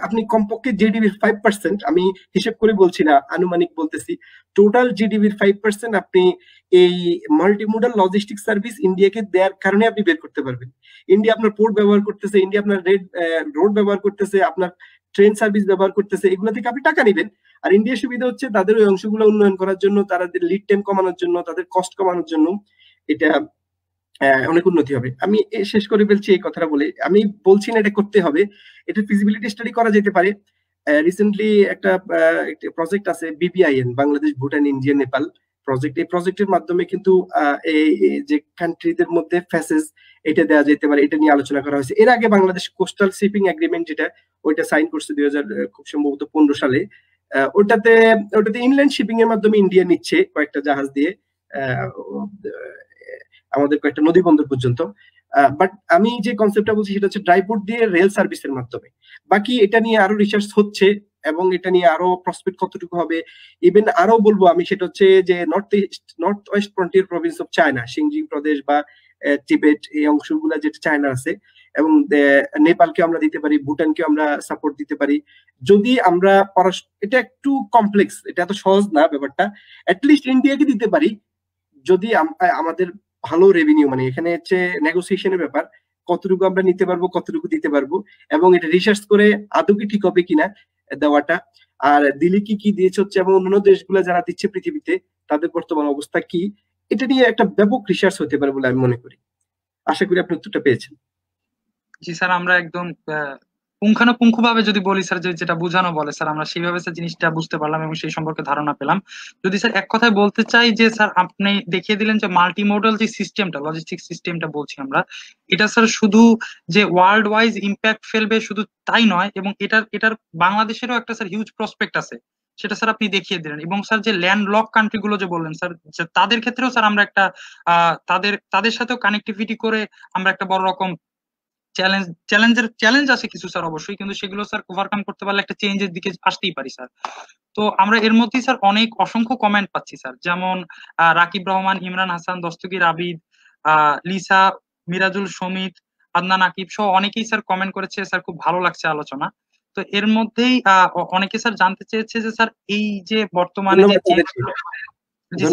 C: আপনি কমপক্ষে জিডিপির 5%, আমি হিসেব করে বলছি না, আনুমানিক বলতেছি, টোটাল জিডিপির 5% আপনি এই মাল্টিমোডাল লজিস্টিক সার্ভিস ইন্ডিয়াকে দেওয়ার কারণে আপনি বের করতে পারবেন। ইন্ডিয়া আপনার পোর্ট ব্যবহার করতেছে, ইন্ডিয়া আপনার রোড ব্যবহার করতেছে, আপনার ট্রেন সার্ভিস ব্যবহার করতেছে, এগুলো থেকে আপনি টাকা নেবেন। আর ইন্ডিয়ার সুবিধা হচ্ছে তাদের ওই অংশগুলো উন্নয়ন করার জন্য, তাদের লিড টাইম কমানোর জন্য, তাদের কস্ট কমানোর জন্য এটা অনেক উন্নতি হবে। আমি শেষ করে ফেলছি এই কথাটা বলে, আমি বলছি না এটা করতে হবে, এটা ফিজিবিলিটি স্টাডি করা যেতে পারে। রিসেন্টলি একটা প্রজেক্ট আছে BBIN, Bangladesh, Bhutan, India, Nepal project. এই প্রজেক্টের মাধ্যমে কিন্তু এই যে কান্ট্রিদের মধ্যে ফেসেস এটা দেওয়া যেতে পারে, এটা নিয়ে আলোচনা করা হয়েছে। এর আগে বাংলাদেশ কোস্টাল শিপিং এগ্রিমেন্ট যেটা, ওইটা সাইন করছে 2000 খুব সম্ভবত 15 সালে। ওটাতে ইনল্যান্ড শিপিং এর মাধ্যমে ইন্ডিয়া নিচ্ছে কয়েকটা জাহাজ দিয়ে আমাদের কয়েকটা নদী বন্দর পর্যন্ত। বাট আমি যে কনসেপ্টটা বলছি সেটা হচ্ছে ড্রাই পোর্ট দিয়ে রেল সার্ভিসের মাধ্যমে। বাকি এটা নিয়ে আরো রিসার্চ হচ্ছে এবং এটা নিয়ে আরো প্রসপেক্ট কতটুকু হবে, ইভেন আরো বলবো আমি, সেটা হচ্ছে যে north west frontier province of China, Xinjiang প্রদেশ বা টিবেট, এই অংশগুলো যেটা চায়না আছে, এবং নেপালকে আমরা দিতে পারি, ভুটানকে আমরা সাপোর্ট দিতে পারি। যদি আমরা এটা একটু কমপ্লেক্স, এটা এত সহজ না ব্যাপারটা, অ্যাটলিস্ট ইন্ডিয়াকে দিতে পারি যদি আমাদের ভালো রেভিনিউ, মানে এখানে হচ্ছে নেগোসিয়েশনের ব্যাপার, কতটুকু আমরা নিতে পারবো, কতটুকু দিতে পারবো, এবং এটা রিসার্চ করে আদৌ কি ঠিক হবে কিনা দেওয়াটা, আর দিলে কি দিয়েছে হচ্ছে, এবং অন্যান্য দেশগুলো যারা দিচ্ছে পৃথিবীতে তাদের বর্তমান অবস্থা কি, এটা নিয়ে একটা ব্যাপক রিসার্চ হতে পারে বলে আমি মনে করি। আশা করি আপনি উত্তরটা পেয়েছেন।
A: জি স্যার, আমরা একদম পুঙ্খানুপুঙ্খভাবে যদি বলি স্যার, যেটা বোঝানো বলে স্যার, আমরা সেইভাবে স্যার জিনিসটা বুঝতে পারলাম এবং সেই সম্পর্কে ধারণা পেলাম। যদি স্যার এক কথায় বলতে চাই যে স্যার, আপনি দেখিয়ে দিলেন যে মাল্টিমোডাল যে সিস্টেমটা, লজিস্টিক সিস্টেমটা বলছি আমরা, এটা স্যার শুধু যে ওয়ার্ল্ড ওয়াইজ ইম্প্যাক্ট ফেলবে শুধু তাই নয়, এবং এটার বাংলাদেশেরও একটা স্যার হিউজ প্রসপেক্ট আছে, সেটা স্যার আপনি দেখিয়ে দিলেন। এবং স্যার যে ল্যান্ড লক কান্ট্রি গুলো যে বললেন স্যার, তাদের ক্ষেত্রেও স্যার আমরা একটা তাদের সাথেও কানেক্টিভিটি করে আমরা একটা বড় রকম চ্যালেঞ্জ আছে কিছু স্যার অবশ্যই, কিন্তু সেগুলো স্যার ওভারকাম করতে পারলে একটা চেঞ্জের দিকে আসতেই পারি স্যার। তো আমরা এর মধ্যেই স্যার অসংখ্য কমেন্ট পাচ্ছি স্যার, যেমন রাকিব রহমান, ইমরান হাসান, দস্তগীর আবিদ, লিসা, মিরাজুল, সমিত, আদনান আকিব সহ অনেকেই স্যার কমেন্ট করেছে স্যার, খুব ভালো লাগছে আলোচনা। তো এর মধ্যেই অনেকে স্যার জানতে চেয়েছে যে স্যার, এই যে বর্তমানে যে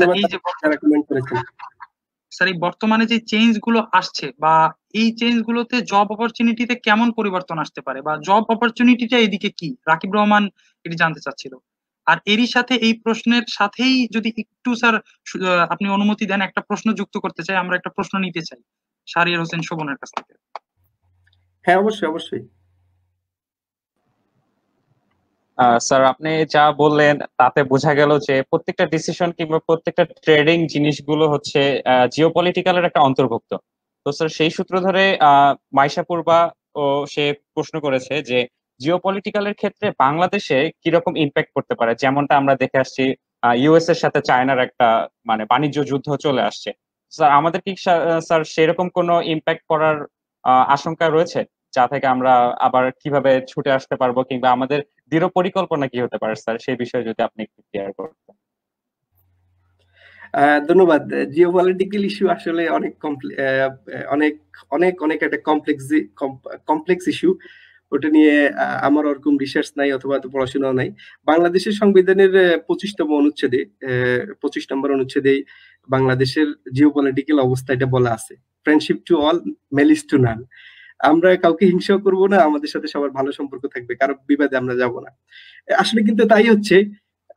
A: স্যার, এই বর্তমানে যে চেঞ্জ গুলো আসছে, বা এই চেঞ্জ গুলোতে জব অপরচুনিটিতে কেমন পরিবর্তন আসতে পারে, বা জব অপরচুনিটিটা এদিকে কি, রাকিব রহমান এটি জানতে চাচ্ছিল। আর এরই সাথে এই প্রশ্নের সাথেই যদি একটু স্যার আপনি অনুমতি দেন, একটা প্রশ্ন যুক্ত করতে চাই, আমরা একটা প্রশ্ন নিতে চাই শাহরিয়ার হোসেন শোভনের কাছ থেকে।
C: হ্যাঁ, অবশ্যই অবশ্যই।
B: স্যার, আপনি যা বললেন তাতে বোঝা গেল যে প্রত্যেকটা ডিসিশন কিংবা প্রত্যেকটা ট্রেডিং জিনিসগুলো হচ্ছে জিওপলিটিক্যালের একটা অন্তর্ভুক্ত। তো স্যার, সেই সূত্র ধরে মাইশা পূর্বা ও সে প্রশ্ন করেছে যে জিওপলিটিক্যালের ক্ষেত্রে বাংলাদেশে কিরকম ইম্প্যাক্ট করতে পারে, যেমনটা আমরা দেখে আসছি ইউএস এর সাথে চায়নার একটা মানে বাণিজ্য যুদ্ধ চলে আসছে। স্যার, আমাদের কি স্যার সেরকম কোনো ইম্প্যাক্ট করার আশঙ্কা রয়েছে, যা থেকে আমরা আবার কিভাবে ছুটে আসতে পারবো, কিংবা আমাদের দৃঢ় পরিকল্পনা কি হতে পারে স্যার, সেই বিষয়ে যদি আপনি একটু ক্লিয়ার করতেন।
C: ধন্যবাদ। জিওপলিটিক্যাল ইস্যু আসলে অনেক অনেক অনেক অনেক একটা কমপ্লেক্স ইস্যু। ওটা নিয়ে আমার ওরকম রিসার্চ নাই অথবা এত পড়াশোনাও নাই। বাংলাদেশের সংবিধানের 25তম অনুচ্ছেদে 25 নম্বর অনুচ্ছেদে বাংলাদেশের জিওপলিটিক্যাল অবস্থা এটা বলা আছে, friendship to all, malice to none. আমরা কাউকে হিংসাও করবো না, আমাদের সাথে সবার ভালো সম্পর্ক থাকবে, কারো বিবাদে আমরা যাব না। আসলে কিন্তু তাই হচ্ছে।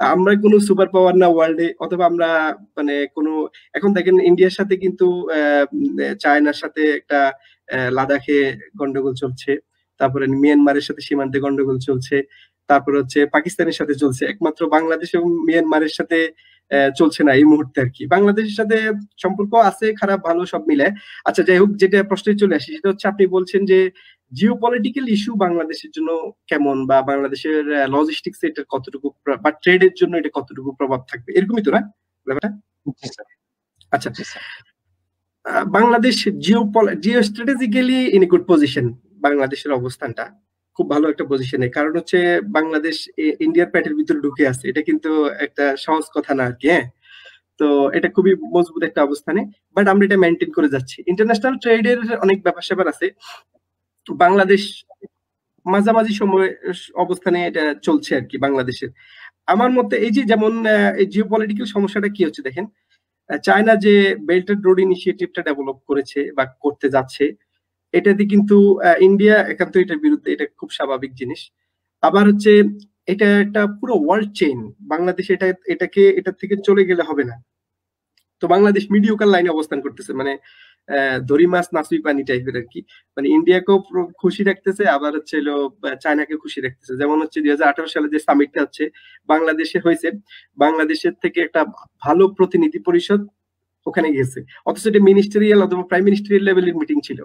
C: আমরা কোনো সুপার পাওয়ার না ওয়ার্ল্ডে, অথবা আমরা মানে কোনো, এখন দেখেন ইন্ডিয়ার সাথে কিন্তু চায়নার সাথে একটা লাদাখে গন্ডগোল চলছে, তারপরে মিয়ানমারের সাথে সীমান্তে গন্ডগোল চলছে, তারপরে হচ্ছে পাকিস্তানের সাথে চলছে, একমাত্র বাংলাদেশ এবং মিয়ানমারের সাথে চলছে না এই মুহূর্তে আর কি। বাংলাদেশের সাথে সম্পর্ক আছে খারাপ ভালো সব মিলে। আচ্ছা যাই হোক, যেটা প্রশ্নে চলে আসি সেটা হচ্ছে আপনি বলছেন যে জিওপলিটিক্যাল ইস্যু বাংলাদেশের জন্য কেমন, বা বাংলাদেশের লজিস্টিক্স এটা কতটুকু, বা ট্রেডের জন্য এটা কতটুকু প্রভাব থাকবে, এরকমই তো না ব্যাপারটা?
B: জি স্যার।
C: আচ্ছা,
B: জি sir.
C: Bangladesh geo strategically in a good position, বাংলাদেশের অবস্থানটা খুব ভালো একটা পজিশনে। কারণ হচ্ছে বাংলাদেশ ইন্ডিয়ার প্যাটের ভিতরে ঢুকে আছে, এটা কিন্তু একটা সহজ কথা না আর কি। হ্যাঁ, তো এটা খুবই মজবুত একটা অবস্থানে, বাট আমরা এটা মেনটেন করে যাচ্ছি। ইন্টারন্যাশনাল ট্রেডের অনেক ব্যাপার স্যাপার আছে, বাংলাদেশ মাঝামাঝি সময় অবস্থানে এটা চলছে আর কি বাংলাদেশের। আমার মতে এই যে যেমন এই জিওপলিটিক্যাল সমস্যাটা কি হচ্ছে দেখেন, চায়না যে বেল্ট এন্ড রোড ইনিশিয়েটিভটা ডেভেলপ করেছে বা করতে যাচ্ছে, এটাতে কিন্তু ইন্ডিয়া একান্ত এটার বিরুদ্ধে, এটা খুব স্বাভাবিক জিনিস। আবার হচ্ছে এটা একটা পুরো ওয়ার্ল্ড চেইন, বাংলাদেশ এটা থেকে চলে গেলে হবে না। তো বাংলাদেশ মিডিওকাল লাইনে অবস্থান করতেছে, মানে দড়ি মাছ নাসুই পানি টাইপের আর কি। মানে ইন্ডিয়াকেও খুশি রাখতেছে, আবার হচ্ছে চায়নাকে খুশি রাখতেছে। যেমন হচ্ছে 2018 সালে যে সামিটটা হচ্ছে বাংলাদেশে হয়েছে, বাংলাদেশের থেকে একটা ভালো প্রতিনিধি পরিষদ ওখানে গেছে, অথচ এটা মিনিস্টারিয়াল অথবা প্রাইম মিনিস্টারিয়াল লেভেলের মিটিং ছিল।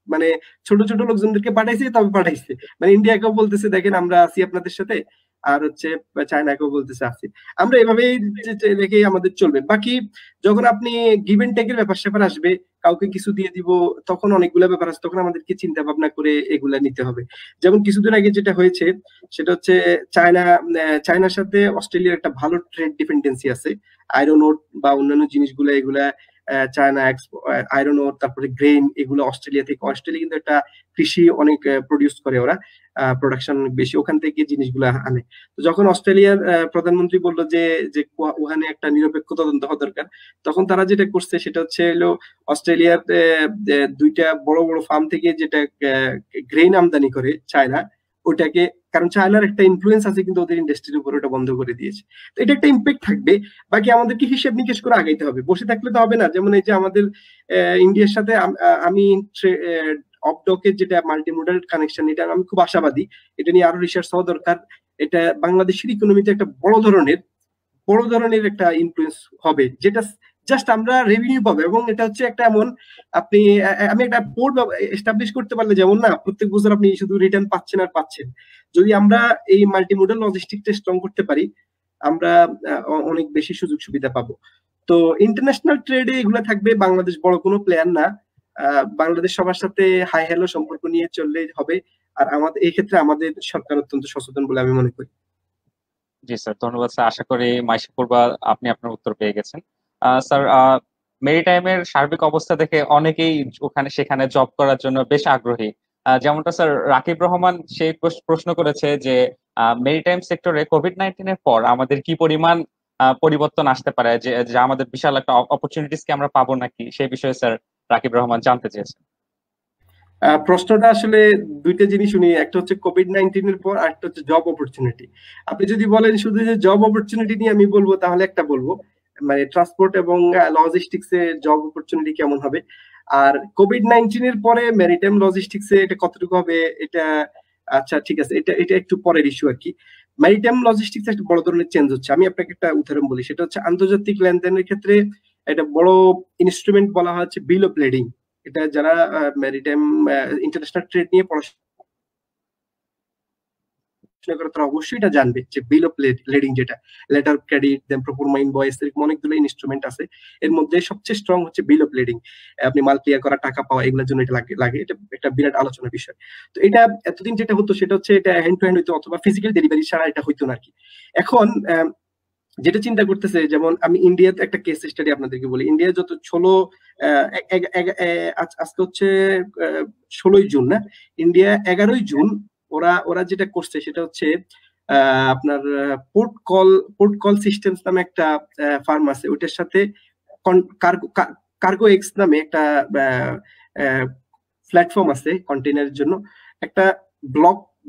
C: মানে ছোট ছোট লোকজনদেরকে পাঠাইছে, তবে পাঠাইছে। মানে ইন্ডিয়াকেও বলতেছে দেখেন আমরা আছি আপনাদের সাথে, আর হচ্ছে চায়নাকেও বলতেছে আছি। আমরা এভাবেই রেখে আমাদের চলবে। বাকি যখন আপনি গিভ এন্ড টেকের ব্যাপার স্যাপার আসবে, কাউকে কিছু দিয়ে দিব, তখন অনেকগুলো ব্যাপার আছে, তখন আমাদেরকে চিন্তা ভাবনা করে এগুলা নিতে হবে। যেমন কিছুদিন আগে যেটা হয়েছে সেটা হচ্ছে চায়নার সাথে অস্ট্রেলিয়ার একটা ভালো ট্রেড ডিপেন্ডেন্সি আছে। আয়রন ওর বা অন্যান্য জিনিসগুলো, এগুলা চায়না আয়রন ওর, তারপরে গ্রেন, এগুলো অস্ট্রেলিয়া থেকে। অস্ট্রেলিয়া কিন্তু একটা কৃষি অনেক প্রডিউস করে, ওরা প্রোডাকশন অনেক বেশি, ওখান থেকে জিনিসগুলো আনে। তো যখন অস্ট্রেলিয়ার প্রধানমন্ত্রী বললো যে ওখানে একটা নিরপেক্ষ তদন্ত হওয়া দরকার, তখন তারা যেটা করছে সেটা হচ্ছে হলো অস্ট্রেলিয়ার দুইটা বড় বড় ফার্ম থেকে যেটা গ্রেন আমদানি করে চায়না, ওটাকে, কারণ চায়নার একটা ইনফ্লুয়েন্স আছে কিন্তু ওদের ইন্ডাস্ট্রির উপর, ওটা বন্ধ করে দিয়েছে। তো এটা একটা ইম্প্যাক্ট থাকবে। বাকি আমাদেরকে হিসেব নিকেশ করে আগাইতে হবে, বসে থাকলে তো হবে না। যেমন এই যে আমাদের ইন্ডিয়ার সাথে আমি অপডকের যেটা মাল্টিমোডাল কানেকশন, এটা আমি খুব আশাবাদী, এটা নিয়ে আরো রিসার্চ হওয়া দরকার। এটা বাংলাদেশের ইকোনমিতে একটা বড় ধরনের একটা ইনফ্লুয়েন্স হবে, যেটা জাস্ট আমরা রেভিনিউ পাবো। এবং এটা হচ্ছে একটা এমন, আমি একটা পোর্ট এস্টাবলিশ করতে পারলে, যেমন না প্রত্যেক বছর আপনি শুধু রিটার্ন পাচ্ছেন আর পাচ্ছেন, যদি আমরা এই মাল্টিমোডাল লজিস্টিকটা স্ট্রং করতে পারি, আমরা অনেক বেশি সুযোগ সুবিধা পাবো। তো ইন্টারন্যাশনাল ট্রেডে এগুলো থাকবে, বাংলাদেশ বড় কোনো প্লেয়ার না। বাংলাদেশ সবার সাথে হাই হ্যালো সম্পর্ক নিয়ে চললে হবে। আর আমাদের এই ক্ষেত্রে আমাদের সরকার অত্যন্ত সচেতন বলে আমি মনে করি।
B: জি স্যার, ধন্যবাদ স্যার। আশা করি মাইশাপুর বা আপনি আপনার উত্তর পেয়ে গেছেন। স্যার, মেরিটাইমের সার্বিক অবস্থা দেখে অনেকেই ওখানে সেখানে জব করার জন্য বেশ আগ্রহী। যেমনটা স্যার রাকিব রহমান সেই প্রশ্ন করেছে যে মেরিটাইম সেক্টরে কোভিড-19 এর পর আমাদের কি পরিমাণ পরিবর্তন আসতে পারে, যে আমাদের বিশাল একটা অপরচুনিটিস কি আমরা পাবো নাকি, সেই বিষয়ে স্যার রাকিব রহমান জানতে চেয়েছেন।
C: প্রশ্নটা আসলে দুইটা জিনিস শুনি, একটা হচ্ছে কোভিড-19 এর পর, আর একটা হচ্ছে জব অপরচুনিটি। আপনি যদি বলেন শুধু যে জব অপরচুনিটি নিয়ে আমি বলবো, তাহলে একটা বলবো, মানে ট্রান্সপোর্ট এবং লজিস্টিক্স এ জব অপরচুনিটি কেমন হবে। আর কোভিড-19 এর পরে ম্যারিটাইম লজিস্টিক্স এ এটা কতটুকু হবে, এটা আচ্ছা ঠিক আছে, এটা একটু পরের ইস্যু আর কি। ম্যারিটাইম লজিস্টিক্স একটা বড় ধরনের চেঞ্জ হচ্ছে। আমি আপনাকে একটা উদাহরণ বলি, সেটা হচ্ছে আন্তর্জাতিক লেনদেনের ক্ষেত্রে একটা বড় ইনস্ট্রুমেন্ট বলা হচ্ছে বিল অফ লেডিং। এটা যারা ম্যারিটাইম ইন্টারন্যাশনাল ট্রেড নিয়ে পড়াশোনা করে তারা অবশ্যই এটা জানবে যে বিল অফ লেডিং, যেটা letter of credit, then proforma invoice, এরকম অনেকগুলো ইনস্ট্রুমেন্ট আছে। এর মধ্যে সবচেয়ে স্ট্রং হচ্ছে বিল অফ লেডিং। আপনি মাল ক্লিয়ার করা, টাকা পাওয়া, এগুলোর জন্য এটা লাগে। এটা একটা বিরাট আলোচনার বিষয়। তো এটা এতদিন যেটা হতো সেটা হচ্ছে এটা হ্যান্ড টু হ্যান্ড হইতো, অথবা ফিজিক্যাল ডেলিভারি ছাড়া এটা হইতো না আর কি। এখন যেটা চিন্তা করতেছে, যেমন আমি ইন্ডিয়াতে একটা কেস স্টাডি আপনাদেরকে বলি। ইন্ডিয়া যত আজকে হচ্ছে 16ই জুন না, ইন্ডিয়া 11ই জুন ওরা যেটা করছে সেটা হচ্ছে আপনার পোর্ট কল সিস্টেমস নামে একটা ফার্ম আছে, ওইটার সাথে কার্গো এক্স নামে একটা প্ল্যাটফর্ম আছে কন্টেইনারের জন্য। একটা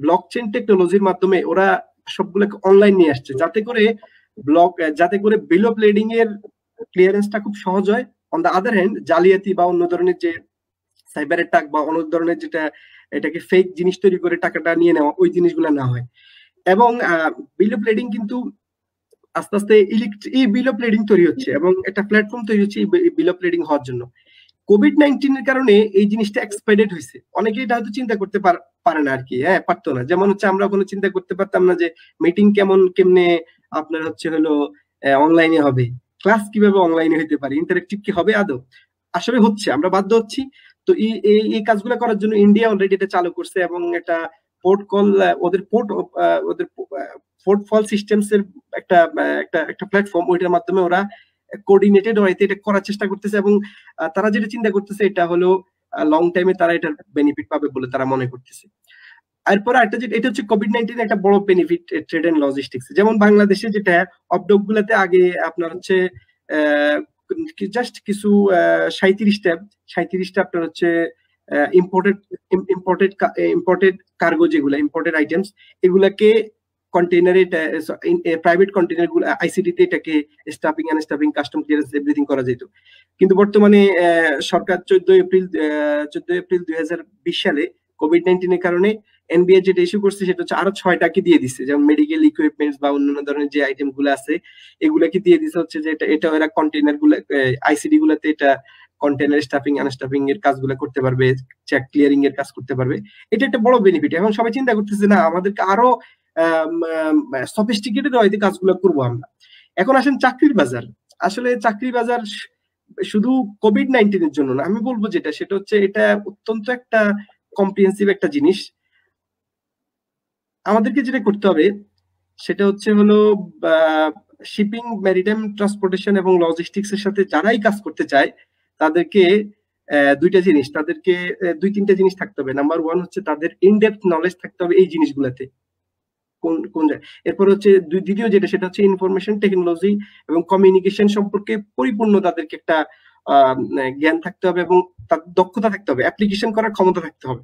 C: ব্লকচেন টেকনোলজির মাধ্যমে ওরা সবগুলোকে অনলাইন নিয়ে আসছে, যাতে করে ব্লক, যাতে করে বিল অফ লেডিং এর ক্লিয়ারেন্সটা খুব সহজ হয়। অন দ্য আদার হ্যান্ড জালিয়াতি বা অন্য ধরনের যে সাইবার অ্যাটাক বা অন্য ধরনের যেটা এটাকে ফেক জিনিস তৈরি করে টাকাটা নিয়ে নেওয়া, ওই জিনিসগুলো না হয়। এবং বিল অফ লেডিং কিন্তু আস্তে আস্তে এই বিল অফ লেডিং তৈরি হচ্ছে এবং একটা প্ল্যাটফর্ম তৈরি হচ্ছে এই বিল অফ লেডিং হওয়ার জন্য। কোভিড-19 এর কারণে এই জিনিসটা এক্সপাইরেড হয়েছে। অনেকে এটা হয়তো চিন্তা করতে পারে না আর কি, হ্যাঁ পারতো না। যেমন হচ্ছে আমরা কোনো চিন্তা করতে পারতাম না যে মিটিং কেমনে আপনার হচ্ছে হলো অনলাইনে হবে, ক্লাস কিভাবে অনলাইনে হইতে পারে, ইন্টারেক্টিভ কি হবে আদৌ। আসলে হচ্ছে, আমরা বাধ্য হচ্ছি। তো এই কাজগুলো করার জন্য ইন্ডিয়া অলরেডি এটা চালু করছে এবং এটা পোর্ট কল, ওদের পোর্ট ফল সিস্টেমস এর একটা একটা প্ল্যাটফর্ম, ওইটার মাধ্যমে ওরা কোঅর্ডিনেটেড ওয়েতে এটা করার চেষ্টা করতেছে। এবং তারা যেটা চিন্তা করতেছে এটা হলো লং টাইমে তারা এটার বেনিফিট পাবে বলে তারা মনে করতেছে। এরপর একটা যেটা, এটা হচ্ছে কোভিড-19 একটা বড় বেনিফিট ট্রেড এন্ড লজিস্টিক্স। যেমন বাংলাদেশে যেটা অপডক গুলাতে আগে আপনার হচ্ছে জাস্ট কিছু 37টা আপনার হচ্ছে ইম্পোর্টেড কার্গো, যেগুলো ইম্পোর্টেড আইটেমস, এগুলাকে কন্টেইনারে, প্রাইভেট কন্টেইনার গুলো আইসিডি তে এটাকে স্টাফিং, আনস্টাফিং, কাস্টম ক্লিয়ারেন্স এভরিথিং করা যেত। কিন্তু বর্তমানে সরকার 14 এপ্রিল 2020 সালে কোভিড-19 এর কারণে এনবিআর যেটা ইস্যু করছে সেটা হচ্ছে আরো 6টাকে দিয়ে দিচ্ছে। যেমন মেডিকেল ইকুইপমেন্টস বা অন্যান্য ধরনের যে আইটেম গুলো আছে এগুলাকে দিয়ে দিচ্ছে হচ্ছে যে এটা এরা কন্টেইনার গুলো আইসিডি গুলাতে এটা কন্টেইনার স্টাফিং, আনস্টাফিং এর কাজগুলো করতে পারবে, চেক ক্লিয়ারিং এর কাজ করতে পারবে। এটা একটা বড় বেনিফিট। এখন সবাই চিন্তা করতেছে না আমাদেরকে আরো সফিস্টিকেটেড ওয়েতে কাজগুলো করবো আমরা। এখন আসেন চাকরির বাজার। আসলে চাকরির বাজার শুধু কোভিড-19 এর জন্য না, আমি বলবো যেটা সেটা হচ্ছে এটা অত্যন্ত একটা কম্প্রিহেন্সিভ একটা জিনিস। আমাদেরকে যেটা করতে হবে সেটা হচ্ছে হলো শিপিং, ম্যারিটাইম, ট্রান্সপোর্টেশন এবং লজিস্টিক্স এর সাথে যারাই কাজ করতে চায় তাদেরকে দুই তিনটা জিনিস থাকতে হবে। নাম্বার 1 হচ্ছে তাদের ইনডেপথ নলেজ থাকতে হবে এই জিনিসগুলোতে, কোন এরপর হচ্ছে দ্বিতীয় যেটা সেটা হচ্ছে ইনফরমেশন টেকনোলজি এবং কমিউনিকেশন সম্পর্কে পরিপূর্ণ তাদেরকে একটা জ্ঞান থাকতে হবে এবং তাদের দক্ষতা থাকতে হবে, অ্যাপ্লিকেশন করার ক্ষমতা থাকতে হবে।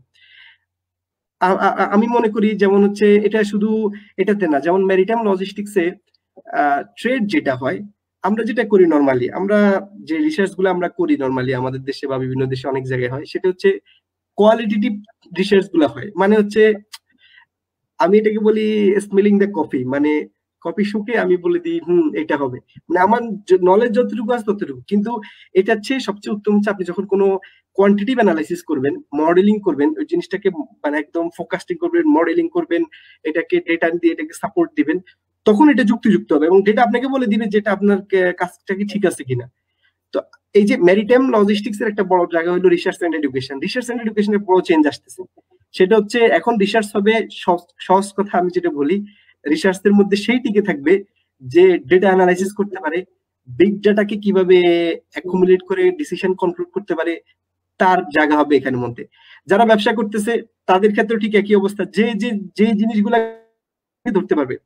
C: আমি মনে করি যেমন হচ্ছে এটা শুধু এটাতে না, যেমন ম্যারিটাইম লজিস্টিক্সে ট্রেড যেটা হয়, আমরা যেটা করি নরমালি, আমরা যে রিসার্চ গুলো আমরা করি নরমালি আমাদের দেশে বা বিভিন্ন দেশে অনেক জায়গায় হয়, সেটা হচ্ছে কোয়ালিটেটিভ রিসার্চ গুলো হয়। মানে হচ্ছে আমি এটাকে বলি স্মেলিং দ্য কফি, মানে কফি শুকে আমি বলে দিই এটা হবে, মানে আমার নলেজ যতটুকু আছে ততটুকু। কিন্তু এটা হচ্ছে সবচেয়ে উত্তম হচ্ছে আপনি যখন কোনো কোয়ান্টিটিভ অ্যানালাইসিস করবেন, মডেলিং করবেন, ওই জিনিসটাকে মানে একদম ফোকাসিং করবেন, মডেলিং করবেন, এটাকে ডেটা দিয়ে এটাকে সাপোর্ট দিবেন, তখন এটা যুক্তিযুক্ত হবে এবং ডেটা আপনাকে বলে দিবে যেটা আপনার কাজটা কি ঠিক আছে কিনা। তো এই যে ম্যারিটাইম লজিস্টিক্স এর একটা বড় জায়গা হলো research and education. Research and এডুকেশনের বড় চেঞ্জ আসতেছে। সেটা হচ্ছে এখন রিসার্চ হবে, সহজ কথা আমি যেটা বলি, রিসার্চের মধ্যে সেই টিকে থাকবে যে ডেটা অ্যানালাইসিস করতে পারে, বিগ ডাটাকে কিভাবে অ্যাকুমুলেট করে ডিসিশন কন্ট্রোল করতে পারে, তার জায়গা হবে এখানের মধ্যে। যারা ব্যবসা করতেছে তাদের ক্ষেত্রে ঠিক একই অবস্থা, যে জিনিসগুলা ধরতে পারবে।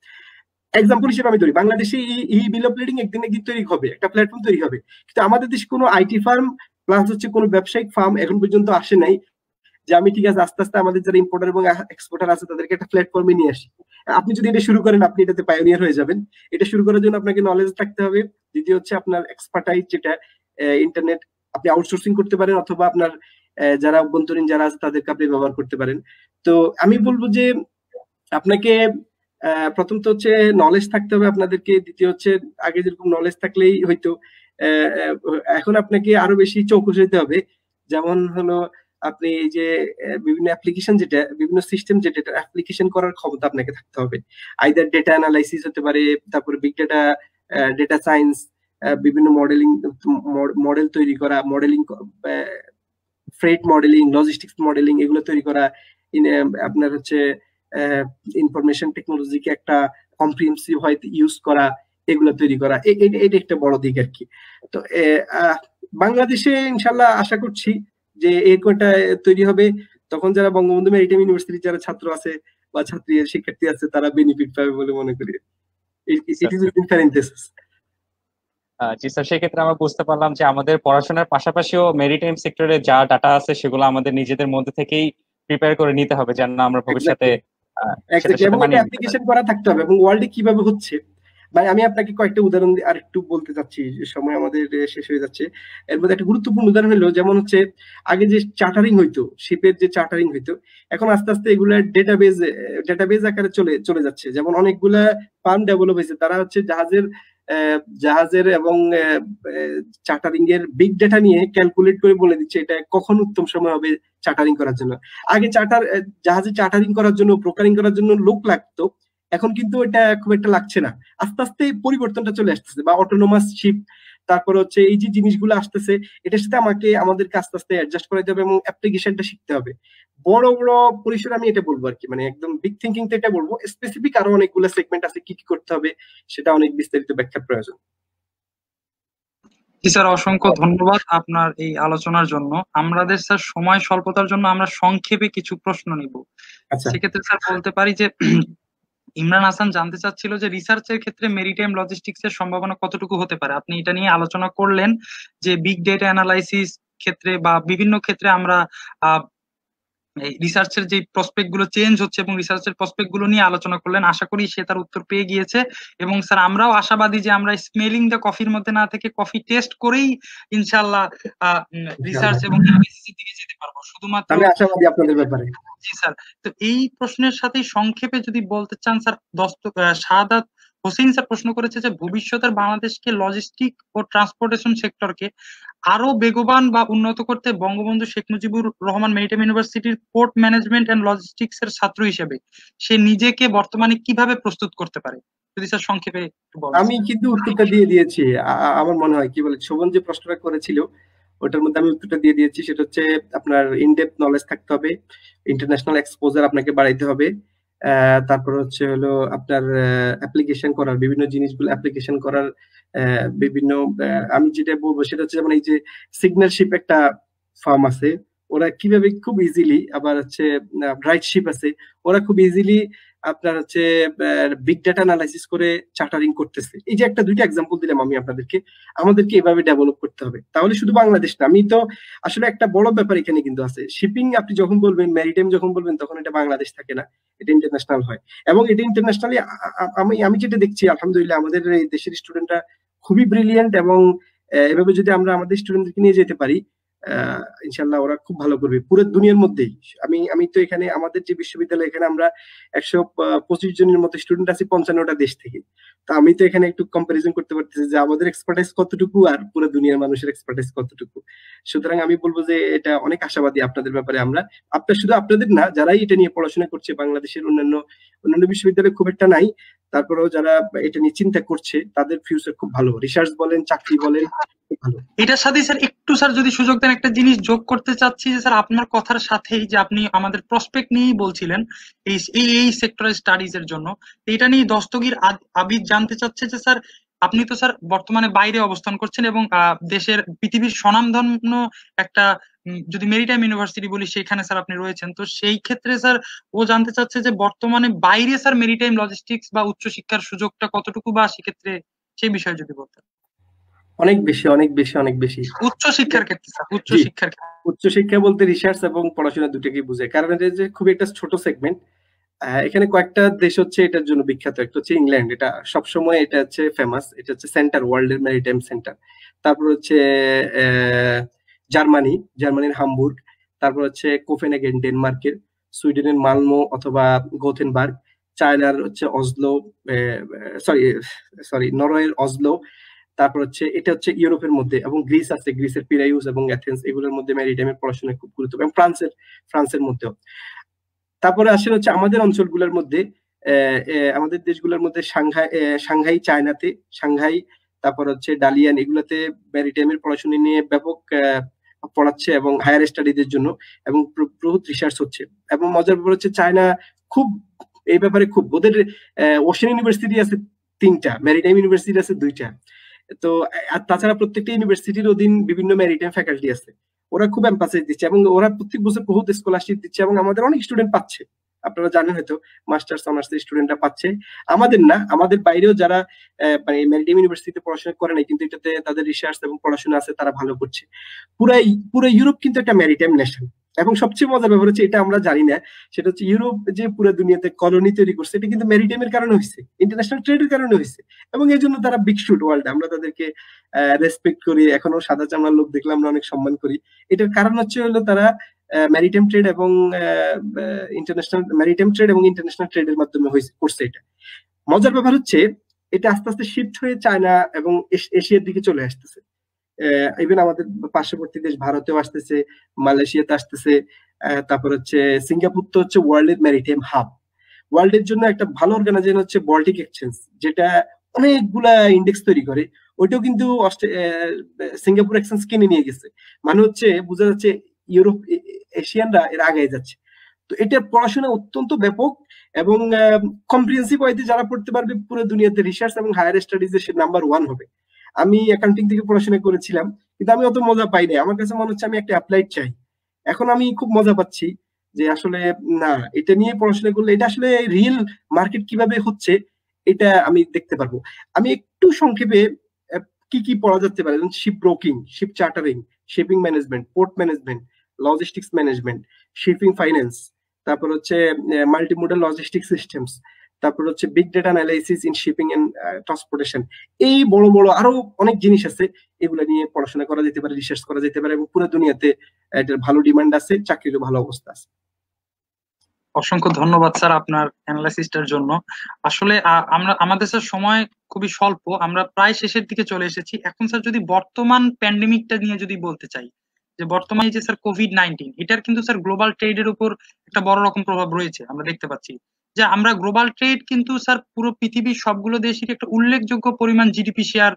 C: এক্সাম্পল হিসেবে আমি ধরি, বাংলাদেশে এই বিল অফ লেডিং একদিন তৈরি হবে, একটা প্ল্যাটফর্ম তৈরি হবে, কিন্তু আমাদের দেশে কোনো আইটি ফার্ম প্লাস হচ্ছে কোনো ব্যবসায়িক ফার্ম এখন পর্যন্ত আসে নাই যে আমি ঠিক আছে আস্তে আস্তে আমাদের যারা ইম্পোর্টার এবং এক্সপোর্টার আছে তাদেরকে একটা প্ল্যাটফর্মে নিয়ে আসি। আপনি যদি এটা শুরু করেন আপনি এটাতে পায়োনিয়ার হয়ে যাবেন। এটা শুরু করার জন্য আপনাকে নলেজ থাকতে হবে। দ্বিতীয় হচ্ছে আপনার এক্সপার্টাইজ, যেটা ইন্টারনেট আপনি আউটসোর্সিং করতে পারেন অথবা আপনার যারা অভ্যন্তরীণ যারা আছে তাদেরকে আপনি ব্যবহার করতে পারেন। তো আমি বলবো যে আপনাকে প্রথম তো হচ্ছে নলেজ থাকতে হবে আপনাদেরকে, দ্বিতীয় হচ্ছে আগে যেরকম নলেজ থাকলেই হয়তো, এখন আপনাকে আরো বেশি চৌকস হইতে হবে। যেমন হলো আপনি যে বিভিন্ন অ্যাপ্লিকেশন যেটা, বিভিন্ন সিস্টেম যেটা অ্যাপ্লিকেশন করার ক্ষমতা আপনাকে থাকতে হবে। আইদার ডেটা অ্যানালাইসিস হতে পারে, তারপরে বিগ ডেটা, ডেটা সায়েন্স, বিভিন্ন মডেল তৈরি করা, modelling, freight modelling, logistics modelling, এগুলো তৈরি করা, আপনার হচ্ছে ইনফরমেশন টেকনোলজিকে একটা কম্প্রিহেনসিভ হয় ইউজ করা, এগুলো তৈরি করা, এটা একটা বড় দিক আর কি। তো বাংলাদেশে ইনশাল্লাহ আশা করছি যে এই কোটা তৈরি হবে, তখন যারা বঙ্গবন্ধু মেরিটাইম ইউনিভার্সিটির যারা ছাত্র আছে বা ছাত্রী শিক্ষার্থী আছে তারা বেনিফিট পাবে বলে মনে করি।
B: জি স্যার, সেক্ষেত্রে আমরা বুঝতে পারলাম যে আমাদের পড়াশোনার পাশাপাশিও মেরিটাইম সেক্টরে যা ডাটা আছে সেগুলো আমাদের নিজেদের মধ্যে থেকেই প্রিপেয়ার করে নিতে হবে, যেন আমরা ভবিষ্যতে
C: অ্যাপ্লিকেশন করা থাকতে হবে। এবং ওয়ার্ল্ডে কিভাবে হচ্ছে, মানে আমি আপনাকে কয়েকটা উদাহরণ আর একটু বলতে চাচ্ছি, যে সময় আমাদের শেষ হয়ে যাচ্ছে। এর মধ্যে একটা গুরুত্বপূর্ণ উদাহরণ হলো, যেমন হচ্ছে আগে যে চার্টারিং হইতো, শিপের যে চার্টারিং হইতো, এখন আস্তে আস্তে এগুলা ডেটাবেজ আকারে চলে চলে যাচ্ছে। যেমন অনেকগুলা ফার্ম ডেভেলপ হয়েছে, তারা হচ্ছে জাহাজের এবং চার্টারিং এর বিগ ডেটা নিয়ে ক্যালকুলেট করে বলে দিচ্ছে এটা কখন উত্তম সময় হবে চার্টারিং করার জন্য। আগে জাহাজে চার্টারিং করার জন্য, ব্রোকারিং করার জন্য লোক লাগতো, এখন কিন্তু এটা খুব একটা লাগছে না। আস্তে আস্তে পরিবর্তনটা চলে আসতেছে, বা অটোনোমাস শিপ, তারপর হচ্ছে এই যে জিনিসগুলো আসতেছে, এটার সাথে আমাদেরকে আস্তে আস্তে অ্যাডজাস্ট করাতে হবে এবং অ্যাপ্লিকেশনটা শিখতে হবে। বড় বড় পরিসরে আমি এটা বলবো আর কি, মানে একদম বিগ থিঙ্কিং তো এটা বলবো, স্পেসিফিক আরো অনেকগুলো সেগমেন্ট আছে, কি কি করতে হবে সেটা অনেক বিস্তারিত ব্যাখ্যার প্রয়োজন।
A: জি স্যার, অসংখ্য ধন্যবাদ আপনার এই আলোচনার জন্য। আমাদের স্যার সময় স্বল্পতার জন্য আমরা সংক্ষেপে কিছু প্রশ্ন নিব।
C: আচ্ছা,
A: সেক্ষেত্রে স্যার বলতে পারি যে ইমরান হাসান জানতে চাচ্ছিল যে রিসার্চের ক্ষেত্রে মেরিটাইম লজিস্টিক্স এর সম্ভাবনা কতটুকু হতে পারে। আপনি এটা নিয়ে আলোচনা করলেন যে বিগ ডেটা অ্যানালাইসিস ক্ষেত্রে বা বিভিন্ন ক্ষেত্রে আমরা রিসার্চের যে প্রসপেক্ট গুলো চেঞ্জ হচ্ছে এবং রিসার্চের প্রসপেক্ট গুলো নিয়ে আলোচনা করলেন। আশা করি সে তার উত্তর পেয়ে গিয়েছে। এবং স্যার আমরাও আশাবাদী যে আমরা স্মেলিং দ্য কফির মধ্যে না থেকে কফি টেস্ট করেই ইনশাল্লাহ রিসার্চ এবং অ্যানালাইসিসের দিকে যেতে পারবো শুধুমাত্র।
C: আমি আশাবাদী আপনাদের ব্যাপারে।
A: জি স্যার, তো এই প্রশ্নের সাথে সংক্ষেপে যদি বলতে চান স্যার, শাহাদাত হোসেন স্যার প্রশ্ন করেছে যে ভবিষ্যতের বাংলাদেশকে লজিস্টিক ও ট্রান্সপোর্টেশন সেক্টরকে আরো বেগবান বা উন্নত করতে বঙ্গবন্ধু শেখ মুজিবুর রহমান মেরিটাইম ইউনিভার্সিটির পোর্ট ম্যানেজমেন্ট এন্ড লজিস্টিক্স এর ছাত্র হিসেবে সে নিজেকে বর্তমানে কিভাবে প্রস্তুত করতে পারে, যদি স্যার সংক্ষেপে একটু বলেন।
C: আমি কিন্তু উত্তরটা দিয়ে দিয়েছি। আমার মনে হয়, কি বলে, শোভন যে প্রশ্নটা করেছিল ওটার মধ্যে আমি উত্তরটা দিয়ে দিয়েছি। সেটা হচ্ছে আপনার ইনডেপথ নলেজ থাকতে হবে, ইন্টারন্যাশনাল এক্সপোজার আপনাকে বাড়াইতে হবে, তারপর হচ্ছে হলো আপনার অ্যাপ্লিকেশন করার, বিভিন্ন জিনিসগুলো অ্যাপ্লিকেশন করার বিভিন্ন, আমি যেটা বলবো সেটা হচ্ছে, যেমন এই যে সিগন্যাল শিপ একটা ফার্ম আছে, ওরা কিভাবে খুব ইজিলি, আবার হচ্ছে ব্রাইট শিপ আছে, ওরা খুব ইজিলি আপনার হচ্ছে বিগ ডাটা অ্যানালাইসিস করে চার্টারিং করতেছে। এই যে একটা দুইটা এক্সাম্পল দিলাম আমি আপনাদেরকে, আমাদেরকে এভাবে ডেভেলপ করতে হবে। তাহলে শুধু বাংলাদেশ না, আমি তো আসলে একটা বড় ব্যাপার এখানে কিন্তু আছে, শিপিং আপনি যখন বলবেন, ম্যারিটাইম যখন বলবেন, তখন এটা বাংলাদেশ থাকে না, এটা ইন্টারন্যাশনাল হয়। এবং এটা ইন্টারন্যাশনালি আমি যেটা দেখছি, আলহামদুলিল্লাহ আমাদের এই দেশের স্টুডেন্টরা খুবই ব্রিলিয়েন্ট, এবং এভাবে যদি আমরা আমাদের স্টুডেন্টদেরকে নিয়ে যেতে পারি, ইনশাল্লাহ ওরা খুব ভালো করবে পুরো দুনিয়ার মধ্যেই। আমি তো এখানে আমাদের যে বিশ্ববিদ্যালয়, এখানে আমরা 125 জনের মতো স্টুডেন্ট আছি 55টা দেশ থেকে। তো আমি তো এখানে একটু কম্পারিজন করতে পারতেছি যে আমাদের এক্সপার্টাইজ কতটুকু আর পুরো দুনিয়ার মানুষের এক্সপার্টাইজ কতটুকু। সুতরাং আমি বলবো যে এটা অনেক আশাবাদী আপনাদের ব্যাপারে আমরা। শুধু আপনাদের না, যারাই এটা নিয়ে পড়াশোনা করছে, বাংলাদেশের অন্যান্য বিশ্ববিদ্যালয় খুব একটা নাই, তারপরেও যারা এটা নিয়ে চিন্তা করছে তাদের ফিউচার খুব ভালো, রিসার্চ বলেন, চাকরি বলেন, খুব ভালো।
A: এটার সাথে স্যার একটু স্যার যদি সুযোগ দেন, একটা জিনিস যোগ করতে চাচ্ছি যে স্যার আপনার কথার সাথেই যে আপনি আমাদের প্রসপেক্ট নিয়েই বলছিলেন এই এই সেক্টরের স্টাডিজ এর জন্য, এটা নিয়ে দস্তগীর আবিদ জানতে চাচ্ছে যে স্যার আপনি তো স্যার বর্তমানে বাইরে অবস্থান করছেন এবং দেশের পৃথিবীর স্বনামধন্য একটা যদি মেরিটাইম ইউনিভার্সিটি বলি সেখানে স্যার আপনি রয়েছেন, তো সেই ক্ষেত্রে স্যার ও জানতে চাচ্ছে যে বর্তমানে বাইরে স্যার মেরিটাইম লজিস্টিক্স বা উচ্চশিক্ষার সুযোগটা কতটুকু, বা সেক্ষেত্রে সেই বিষয়ে যদি বলতেন।
C: অনেক বেশি, অনেক বেশি, অনেক বেশি।
A: উচ্চশিক্ষার ক্ষেত্রে স্যার, উচ্চশিক্ষার ক্ষেত্রে।
C: উচ্চশিক্ষা বলতে রিসার্চ এবং পড়াশোনা দুটোকেই বোঝায়, কারণ এটা যে খুব একটা ছোট সেগমেন্ট। এখানে কয়েকটা দেশ হচ্ছে এটার জন্য বিখ্যাত। একটা হচ্ছে ইংল্যান্ড, এটা সবসময় এটা হচ্ছে ফেমাস, এটা হচ্ছে সেন্টার, ওয়ার্ল্ডের ম্যারিটাইম সেন্টার। তারপর হচ্ছে জার্মানির হামবুর্গ। তারপর হচ্ছে কোপেনহেগেন ডেনমার্কের, সুইডেনের মালমো অথবা গোথেনবার্গ, চায়নার হচ্ছে অসলো, সরি নরওয়ের অসলো। তারপর হচ্ছে এটা হচ্ছে ইউরোপের মধ্যে, এবং গ্রিস আছে, গ্রিসের পিরাইউস এবং অ্যাথেন্স, এগুলোর মধ্যে ম্যারিটাইমের পড়াশোনা খুব গুরুত্বপূর্ণ, এবং ফ্রান্সের মধ্যেও। তারপরে আসলে হচ্ছে আমাদের অঞ্চলগুলোর মধ্যে, আমাদের দেশগুলোর মধ্যে সাংহাই চায়নাতে, সাংহাই, তারপর হচ্ছে ডালিয়ান, এগুলাতে ম্যারিটাইমের পড়াশোনা নিয়ে ব্যাপক পড়াচ্ছে এবং হায়ার স্টাডিজের জন্য, এবং বহুত রিসার্চ হচ্ছে। এবং মজার ব্যাপার হচ্ছে চায়না খুব এই ব্যাপারে খুব, ওদের ওশেন ইউনিভার্সিটি আছে 3টা, ম্যারিটাইম ইউনিভার্সিটি আছে 2টা। তো আর তাছাড়া প্রত্যেকটা ইউনিভার্সিটির অধীন বিভিন্ন ম্যারিটাইম ফ্যাকাল্টি আছে, ওরা খুব এমফাসাইজ দিচ্ছে এবং ওরা প্রত্যেক বছর বহুত স্কলারশিপ দিচ্ছে, এবং আমাদের অনেক স্টুডেন্ট পাচ্ছে। আপনারা জানেন হয়তো, মাস্টার্স অনার্স স্টুডেন্টরা পাচ্ছে। আমাদের না, আমাদের বাইরেও যারা মানে ম্যারিটাইম ইউনিভার্সিটিতে পড়াশোনা করে নাই কিন্তু এটাতে তাদের রিসার্চ এবং পড়াশোনা আছে, তারা ভালো করছে। পুরো ইউরোপ কিন্তু একটা ম্যারিটাইম নেশন, এবং সবচেয়ে মজার ব্যাপার হচ্ছে এটা আমরা জানি না, সেটা হচ্ছে ইউরোপ যে পুরো দুনিয়াতে কলোনি তৈরি করছে এটা কিন্তু ম্যারিটাইমের কারণে হয়েছে, ইন্টারন্যাশনাল ট্রেডের কারণে হয়েছে, এবং এই জন্য তারা বিগ শুট ওয়ার্ল্ডে, আমরা তাদেরকে রেসপেক্ট করি, এখনো সাদা চামড়ার লোক দেখলে আমরা অনেক সম্মান করি। এটার কারণ হচ্ছে হলো তারা ম্যারিটাইম ট্রেড এবং ইন্টারন্যাশনাল ম্যারিটাইম ট্রেড এবং ইন্টারন্যাশনাল ট্রেডের মাধ্যমে করছে এটা। মজার ব্যাপার হচ্ছে এটা আস্তে আস্তে শিফট হয়ে চায়না এবং এশিয়ার দিকে চলে আসতেছে। ইভেন আমাদের পার্শ্ববর্তী দেশ ভারতেও আসতেছে, মালয়েশিয়াতে আসতেছে, তারপর হচ্ছে সিঙ্গাপুর তো হচ্ছে ওয়ার্ল্ডের ম্যারিটাইম হাব। ওয়ার্ল্ডের জন্য একটা ভালো অর্গানাইজেশন হচ্ছে বল্টিক এক্সচেঞ্জ, যেটা অনেকগুলা ইন্ডেক্স তৈরি করে, ওইটাও কিন্তু সিঙ্গাপুর এক্সচেঞ্জ কিনে নিয়ে গেছে। মানে হচ্ছে বোঝা যাচ্ছে ইউরোপ এশিয়ানরা এর আগে যাচ্ছে। তো এটা পড়াশোনা অত্যন্ত ব্যাপক এবং কম্প্রিহেন্সিভ ওয়েতে যারা পড়তে পারবে পুরো দুনিয়াতে রিসার্চ এবং হায়ার স্টাডিজে সে নাম্বার 1 হবে। আমি অ্যাকাউন্টিং থেকে পড়াশোনা করেছিলাম, কিন্তু আমি অত মজা পাই নাই। আমার কাছে মনে হচ্ছে আমি একটা অ্যাপ্লাইড চাই। এখন আমি খুব মজা পাচ্ছি যে আসলে না, এটা নিয়ে পড়াশোনা করলে এটা আসলে রিয়েল মার্কেট কিভাবে হচ্ছে এটা আমি দেখতে পারবো। আমি একটু সংক্ষেপে কি কি পড়া যেতে পারে, যেমন ship broking, ship chartering, shipping management, port management, logistics management, shipping finance, তারপর হচ্ছে মাল্টিমোডাল লজিস্টিক সিস্টেমস, তারপর হচ্ছে big data analysis in shipping and transportation. এই বড় বড় আরো অনেক জিনিস আছে, এগুলো নিয়ে পড়াশোনা করা যেতে পারে, রিসার্চ করা যেতে পারে, এবং পুরো দুনিয়াতে এটার ভালো ডিমান্ড আছে, চাকরিরও ভালো অবস্থা আছে।
A: অসংখ্য ধন্যবাদ স্যার আপনার অ্যানালাইসিসটার জন্য। আসলে আমরা আমাদের স্যার সময় খুবই স্বল্প, আমরা প্রায় শেষের দিকে চলে এসেছি। এখন স্যার যদি বর্তমান প্যান্ডেমিকটা নিয়ে যদি বলতে চাই, যে বর্তমানে যে স্যার কোভিড-19, এটার কিন্তু স্যার গ্লোবাল ট্রেডের উপর একটা বড় রকম প্রভাব রয়েছে। আমরা দেখতে পাচ্ছি যে আমরা গ্লোবাল ট্রেড কিন্তু স্যার পুরো পৃথিবীর সবগুলো দেশেরই একটা উল্লেখযোগ্য পরিমাণ জিডিপি শেয়ার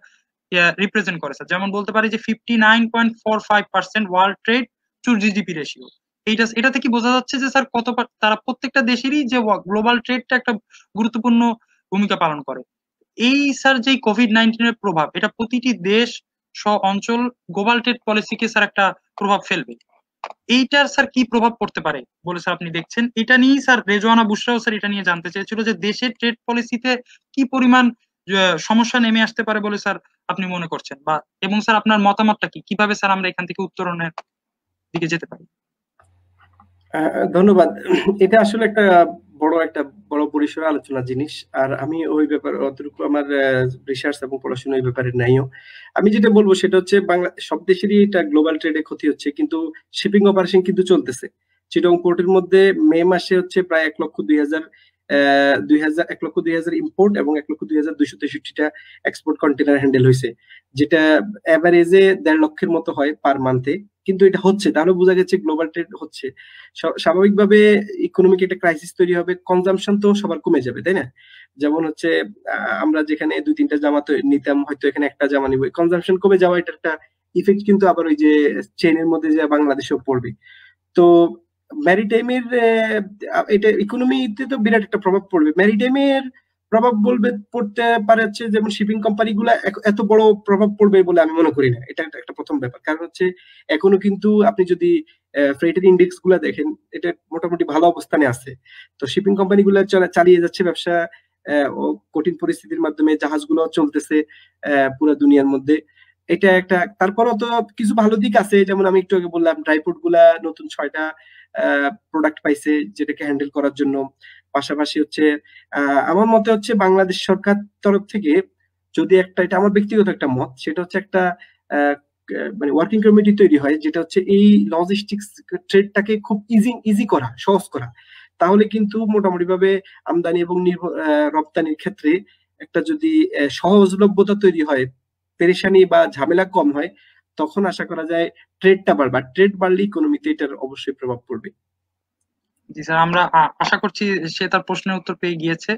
A: রিপ্রেজেন্ট করে স্যার। যেমন বলতে পারি যে 59.45% world trade two GDP ratio. এটাতে কি বোঝা যাচ্ছে যে স্যার তারা প্রত্যেকটা দেশেরই যে গ্লোবাল ট্রেডটা একটা গুরুত্বপূর্ণ ভূমিকা পালন করে। এই স্যার যে কোভিড-19 এর প্রভাব, এটা প্রতিটি দেশ অঞ্চল গ্লোবাল ট্রেড পলিসিকে স্যার একটা প্রভাব ফেলবে। এইটার স্যার কি প্রভাব পড়তে পারে বলে স্যার আপনি দেখছেন? এটা নিয়েই স্যার রেজওয়ানা বুশরাও স্যার এটা নিয়ে জানতে চেয়েছিল যে দেশের ট্রেড পলিসিতে কি পরিমাণ সমস্যা নেমে আসতে পারে বলে স্যার আপনি মনে করছেন, বা এবং স্যার আপনার মতামতটা কি, কিভাবে স্যার আমরা এখান থেকে উত্তরণের দিকে যেতে পারি?
C: ধন্যবাদ। এটা আসলে একটা বড় পরিসরে আলোচনা জিনিস, আর আমি ওই ব্যাপারে অতটুকু আমার রিসার্চ এবং পড়াশোনা ওই ব্যাপারে নাইও। আমি যেটা বলবো সেটা হচ্ছে সব দেশেরই এটা গ্লোবাল ট্রেডে ক্ষতি হচ্ছে, কিন্তু শিপিং অপারেশন কিন্তু চলতেছে। চিটং পোর্টের মধ্যে মে মাসে হচ্ছে প্রায় 1,02,000 ইম্পোর্ট এবং 1,02,263টা এক্সপোর্ট কন্টেনার হ্যান্ডেল হয়েছে, যেটা এভারেজে 1.5 লক্ষের মতো হয় পার মান্থে। কিন্তু এটা হচ্ছে, তাহলে বোঝা গেছে গ্লোবাল ট্রেড হচ্ছে। স্বাভাবিকভাবে ইকোনমিক একটা ক্রাইসিস তৈরি হবে, কনজাম্পশন তো সবার কমে যাবে, তাই না? যেমন হচ্ছে আমরা যেখানে 2-3টা জামা তো নিতাম, হয়তো এখানে একটা জামা নিব, কনজাম্পশন কমে যাওয়া, এটা একটা ইফেক্ট কিন্তু আবার ওই যে চেইনের মধ্যে যে বাংলাদেশেও পড়বে। তো ম্যারিটাইমের এটা ইকোনমিতে তো বিরাট একটা প্রভাব পড়বে। ম্যারিটাইমের প্রভাব পড়তে পারে হচ্ছে যেমন শিপিং কোম্পানি গুলা এত বড় প্রভাব পড়বে বলে আমি মনে করি না। এটা একটা প্রথম ব্যাপার। কারণ হচ্ছে এখনো কিন্তু আপনি যদি ফ্রেটের ইন্ডেক্স গুলা দেখেন, এটা মোটামুটি ভালো অবস্থানে আছে। তো শিপিং কোম্পানি গুলা চালিয়ে যাচ্ছে ব্যবসা কঠিন পরিস্থিতির মাধ্যমে, জাহাজগুলো চলতেছে পুরো দুনিয়ার মধ্যে। এটা একটা, তারপরও তো কিছু ভালো দিক আছে, যেমন আমি একটু আগে বললাম ড্রাইপোর্ট গুলা নতুন 6টা প্রোডাক্ট পাইছে যেটাকে হ্যান্ডেল করার জন্য। পাশাপাশি হচ্ছে আমার মতে হচ্ছে বাংলাদেশ সরকার তরফ থেকে যদি একটা, এটা আমার ব্যক্তিগত একটা মত, সেটা হচ্ছে একটা মানে ওয়ার্কিং কমিটি তৈরি হয়, যেটা হচ্ছে এই লজিস্টিক্স ট্রেডটাকে খুব ইজি করা, সহজ করা। তাহলে কিন্তু মোটামুটি ভাবে আমদানি এবং রপ্তানির ক্ষেত্রে একটা যদি সহজলভ্যতা তৈরি হয়, পেরেশানি বা ঝামেলা কম হয়, তখন আশা করা যায় ট্রেডটা বাড়বে। আর ট্রেড বাড়লে ইকোনমিতে এটার অবশ্যই প্রভাব পড়বে।
A: জি স্যার, আমরা আশা করছি সে তার প্রশ্নের উত্তর পেয়ে গিয়েছে।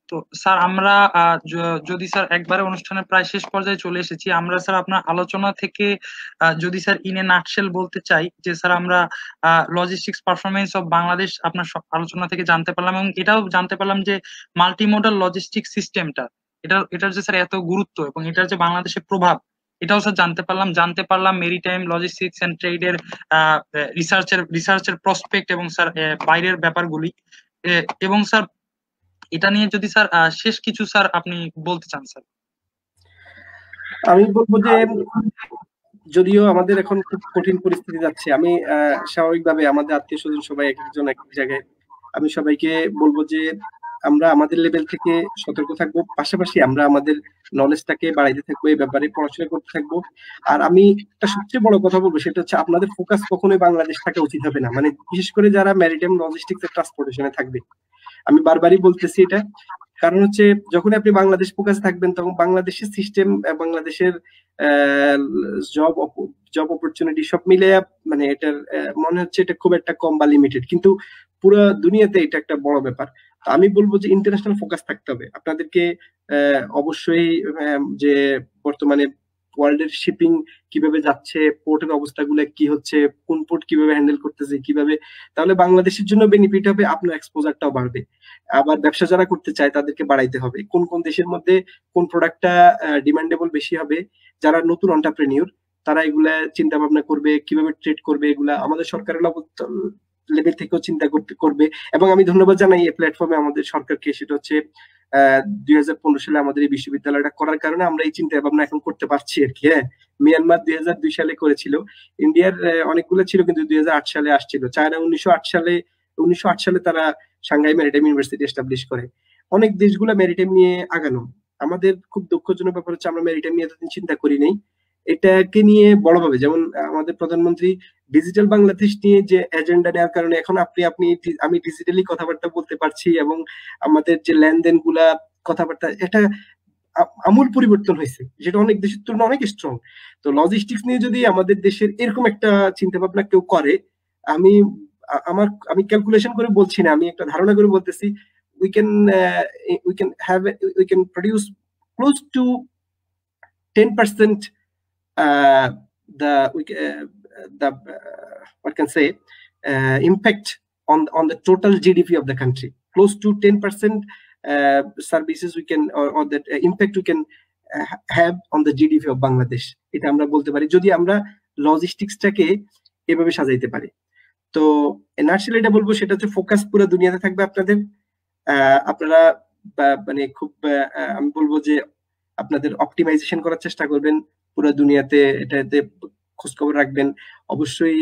A: তো স্যার আমরা যদি স্যার একবারে অনুষ্ঠানের প্রায় শেষ পর্যায়ে চলে এসেছি, আমরা স্যার আপনার আলোচনা থেকে যদি স্যার ইন এ নাটশেল বলতে চাই যে স্যার আমরা লজিস্টিক্স পারফরমেন্স অফ বাংলাদেশ আপনার আলোচনা থেকে জানতে পারলাম, এবং এটাও জানতে পারলাম যে মাল্টিমোডাল লজিস্টিক্স সিস্টেমটা, এটার যে স্যার এত গুরুত্ব এবং এটার যে বাংলাদেশের প্রভাব, এটাও স্যার জানতে পারলাম মেরিটাইম লজিস্টিক্স এন্ড ট্রেডের রিসার্চের প্রসপেক্ট এবং স্যার বাইরের ব্যাপারগুলি। এবং স্যার এটা নিয়ে যদি স্যার শেষ কিছু স্যার আপনি বলতে চান স্যার।
C: আমি বলবো যে যদিও আমাদের এখন খুব কঠিন পরিস্থিতি যাচ্ছে, আমি স্বাভাবিকভাবে আমাদের আত্মীয় স্বজন সবাই এক একজন এক এক জায়গায়, আমি সবাইকে বলবো যে আমরা আমাদের লেভেল থেকে সতর্ক থাকবো, পাশাপাশি আমরা আমাদের নলেজটাকে বাড়াইতে থাকবো, এই ব্যাপারে পড়াশোনা করতে থাকবো। আর আমি একটা সবচেয়ে বড় কথা বলবো, সেটা হচ্ছে আপনাদের ফোকাস কখনোই বাংলাদেশ থাকা উচিত হবে না, মানে বিশেষ করে যারা ম্যারিটাইম লজিস্টিক্স এর ট্রান্সপোর্টেশনে থাকবে। আমি বারবারই বলতেছি এটা, কারণ হচ্ছে যখন আপনি বাংলাদেশ ফোকাস থাকবেন তখন বাংলাদেশের সিস্টেম, বাংলাদেশের জব জব অপরচুনিটি সব মিলে মানে এটার মনে হচ্ছে এটা খুব একটা কম বা লিমিটেড, কিন্তু পুরো দুনিয়াতে এটা একটা বড় ব্যাপার। আমি বলবো যে ইন্টারন্যাশনাল ফোকাস থাকতে হবে আপনাদেরকে। অবশ্যই যে বর্তমানে ওয়ার্ল্ডের শিপিং কিভাবে যাচ্ছে, পোর্টের অবস্থাগুলো কি হচ্ছে, কোন পোর্ট কিভাবে হ্যান্ডেল করতেছে কিভাবে, তাহলে বাংলাদেশের জন্য বেনিফিট হবে, আপনার এক্সপোজারটাও বাড়বে। আবার ব্যবসা যারা করতে চায় তাদেরকে বাড়াইতে হবে, কোন কোন দেশের মধ্যে কোন প্রোডাক্টটা ডিমান্ডেবল বেশি হবে। যারা নতুন এন্টারপ্রেনিউর তারা এগুলা চিন্তা ভাবনা করবে, কিভাবে ট্রেড করবে, এগুলা আমাদের সরকারের লেভেল থেকেও চিন্তা করবে। এবং আমি ধন্যবাদ জানাই এই প্ল্যাটফর্মে আমাদের সরকারকে, সেটা হচ্ছে 2015 সালে আমাদের এই বিশ্ববিদ্যালয়টা করার কারণে আমরা এই চিন্তা ভাবনা এখন করতে পারছি আর কি। হ্যাঁ, মিয়ানমার 2002 সালে করেছিল, ইন্ডিয়ার অনেকগুলো ছিল কিন্তু 2008 সালে আসছিল, চায়না 1908 সালে তারা সাংহাই ম্যারিটাইম ইউনিভার্সিটি এস্টাবলিশ করে। অনেক দেশগুলো ম্যারিটাইম নিয়ে আগানো, আমাদের খুব দুঃখজনক ব্যাপার হচ্ছে আমরা ম্যারিটাইম নিয়ে এতদিন চিন্তা করি নাই। এটাকে নিয়ে বড়ভাবে, যেমন আমাদের প্রধানমন্ত্রী ডিজিটাল বাংলাদেশ নিয়ে যে এজেন্ডা নেওয়ার কারণে এখন আমি ডিজিটালি কথাবার্তা বলতে পারছি, এবং আমাদের যে লেনদেন গুলা কথাবার্তা, এটা আমূল পরিবর্তন হয়েছে, যেটা অনেক দেশের তুলনায় অনেক স্ট্রং। তো লজিস্টিক্স নিয়ে যদি আমাদের দেশের এরকম একটা চিন্তা ভাবনা কেউ করে, আমি আমি ক্যালকুলেশন করে বলছি না, আমি একটা ধারণা করে বলতেছি, we can produce close to 10% what can say impact on the total GDP of the country. Close to 10% services we can or that impact we can have on the GDP of Bangladesh. এটা আমরা বলতে পারি যদি আমরা লজিস্টিক্সটাকে এভাবে সাজাইতে পারি। তো নার্সিল এটা বলবো, সেটা হচ্ছে ফোকাস পুরো দুনিয়াতে থাকবে আপনাদের। আপনারা মানে খুব আমি বলবো যে আপনাদের অপটিমাইজেশন করার চেষ্টা করবেন পুরো দুনিয়াতে, এটাতে খোঁজখবর রাখবেন। অবশ্যই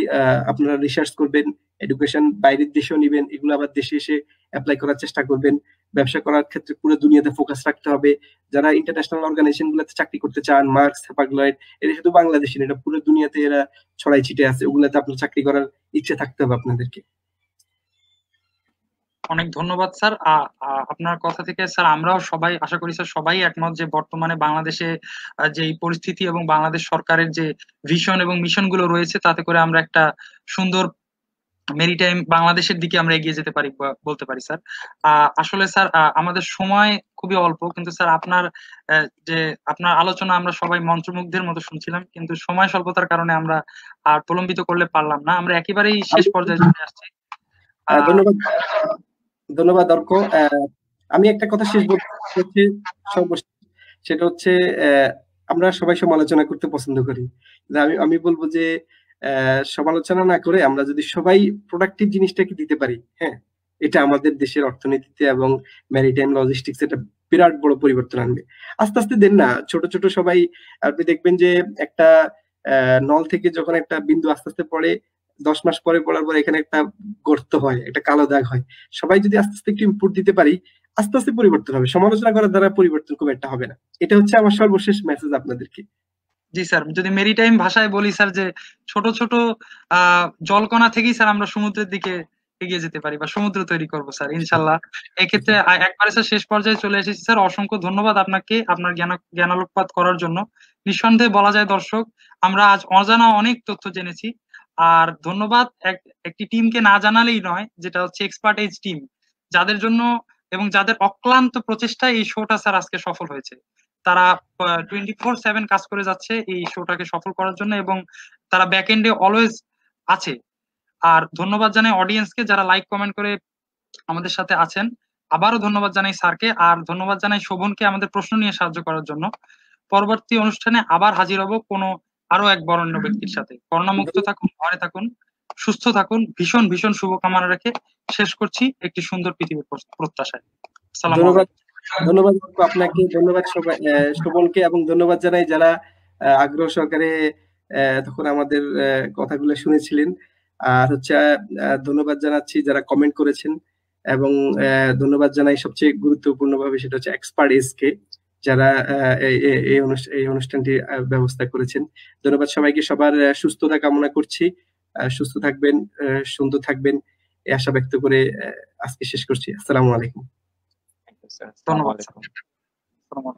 C: আপনারা রিসার্চ করবেন, এডুকেশন বাইরের দেশেও নিবেন, এগুলো আবার দেশে এসে অ্যাপ্লাই করার চেষ্টা করবেন। ব্যবসা করার ক্ষেত্রে পুরো দুনিয়াতে ফোকাস রাখতে হবে। যারা ইন্টারন্যাশনাল অর্গানাইজেশন গুলোতে চাকরি করতে চান, মার্কস, হ্যাপাগলয়েড, এটা শুধু বাংলাদেশে, এটা পুরো দুনিয়াতে এরা ছড়াই ছিটে আছে, ওগুলাতে আপনার চাকরি করার ইচ্ছে থাকতে হবে আপনাদেরকে।
A: অনেক ধন্যবাদ স্যার। আপনার কথা থেকে স্যার আমরাও সবাই আশা করি স্যার সবাই একমত যে বর্তমানে বাংলাদেশে যে পরিস্থিতি এবং বাংলাদেশ সরকারের যে ভিশন এবং মিশন গুলো রয়েছে, তাতে করে আমরা একটা সুন্দর মেরিটাইম বাংলাদেশের দিকে আমরা এগিয়ে যেতে পারি বলতে পারি স্যার। আসলে স্যার আমাদের সময় খুবই অল্প, কিন্তু স্যার আপনার আলোচনা আমরা সবাই মন্ত্রমুগ্ধের মতো শুনছিলাম, কিন্তু সময় স্বল্পতার কারণে আমরা আর প্রলম্বিত করলে পারলাম না, আমরা একেবারেই শেষ পর্যায়ে চলে আসছি।
C: ধন্যবাদ অর্ক। আমি একটা কথা শেষ বলতে সর্বশেষ, সেটা হচ্ছে আমরা সবাই সমালোচনা করতে পছন্দ করি, আমি বলবো যে সমালোচনা না করে আমরা যদি সবাই প্রোডাক্টিভ জিনিসটাকে দিতে পারি, হ্যাঁ, এটা আমাদের দেশের অর্থনীতিতে এবং ম্যারিটাইম লজিস্টিক্স এটা বিরাট বড় পরিবর্তন আনবে। আস্তে আস্তে দেন না, ছোট ছোট সবাই, আপনি দেখবেন যে একটা নল থেকে যখন একটা বিন্দু আস্তে আস্তে পড়ে, 10 মাস পরে পড়ার পর এখানে একটা গর্ত হয়, একটা কালো দাগ হয়। সবাই যদি আস্তে আস্তে একটু ইনপুট দিতে পারি, আস্তে আস্তে পরিবর্তন হবে। সমালোচনা করার দ্বারা পরিবর্তন খুব একটা হবে না। এটা হচ্ছে আমার সর্বশেষ মেসেজ আপনাদেরকে।
A: জি স্যার, যদি মেরিটাইম ভাষায় বলি স্যার, যে ছোট ছোট জলকণা থেকেই স্যার আমরা সমুদ্রের দিকে এগিয়ে যেতে পারি বা সমুদ্র তৈরি করবো স্যার, ইনশাল্লাহ। এক্ষেত্রে একবারে স্যার শেষ পর্যায়ে চলে এসেছি স্যার। অসংখ্য ধন্যবাদ আপনাকে আপনার জ্ঞানালোকপাত করার জন্য। নিঃসন্দেহে বলা যায় দর্শক, আমরা আজ অজানা অনেক তথ্য জেনেছি। আর ধন্যবাদ একটি টিমকে না জানালেই নয়, যেটা হচ্ছে এক্সপার্ট এজ টিম, যাদের জন্য এবং যাদের অক্লান্ত প্রচেষ্টায় এই শোটা স্যার আজকে সফল হয়েছে। তারা 24/7 কাজ করে যাচ্ছে এই শোটাকে সফল করার জন্য, এবং তারা ব্যাক এন্ডে অলওয়েজ আছে। আর ধন্যবাদ জানাই অডিয়েন্সকে যারা লাইক কমেন্ট করে আমাদের সাথে আছেন। আবারও ধন্যবাদ জানাই স্যারকে, আর ধন্যবাদ জানাই শোভনকে আমাদের প্রশ্ন নিয়ে সাহায্য করার জন্য। পরবর্তী অনুষ্ঠানে আবার হাজির হব কোনো আরো এক বরেণ্য ব্যক্তির সাথে। করোনা মুক্ত থাকুন, ঘরে থাকুন, সুস্থ থাকুন, ভীষণ ভীষণ শুভকামনা রেখে শেষ করছি একটি সুন্দর পৃথিবীর প্রত্যাশায়।
C: ধন্যবাদ আপনাকে, ধন্যবাদ শোভনকে, এবং ধন্যবাদ জানাই যারা আগ্রহ সহকারে তখন আমাদের কথাগুলো শুনেছিলেন। আর হচ্ছে ধন্যবাদ জানাচ্ছি যারা কমেন্ট করেছেন, এবং ধন্যবাদ জানাই সবচেয়ে গুরুত্বপূর্ণভাবে, সেটা হচ্ছে এক্সপার্ট এসকে, যারা এই অনুষ্ঠানটি ব্যবস্থা করেছেন। ধন্যবাদ সবাইকে, সবার সুস্থতা কামনা করছি। সুস্থ থাকবেন, সুন্দর থাকবেন, এই আশা ব্যক্ত করে আজকে শেষ করছি। আসসালামু আলাইকুম।
B: ধন্যবাদ।
A: ধন্যবাদ।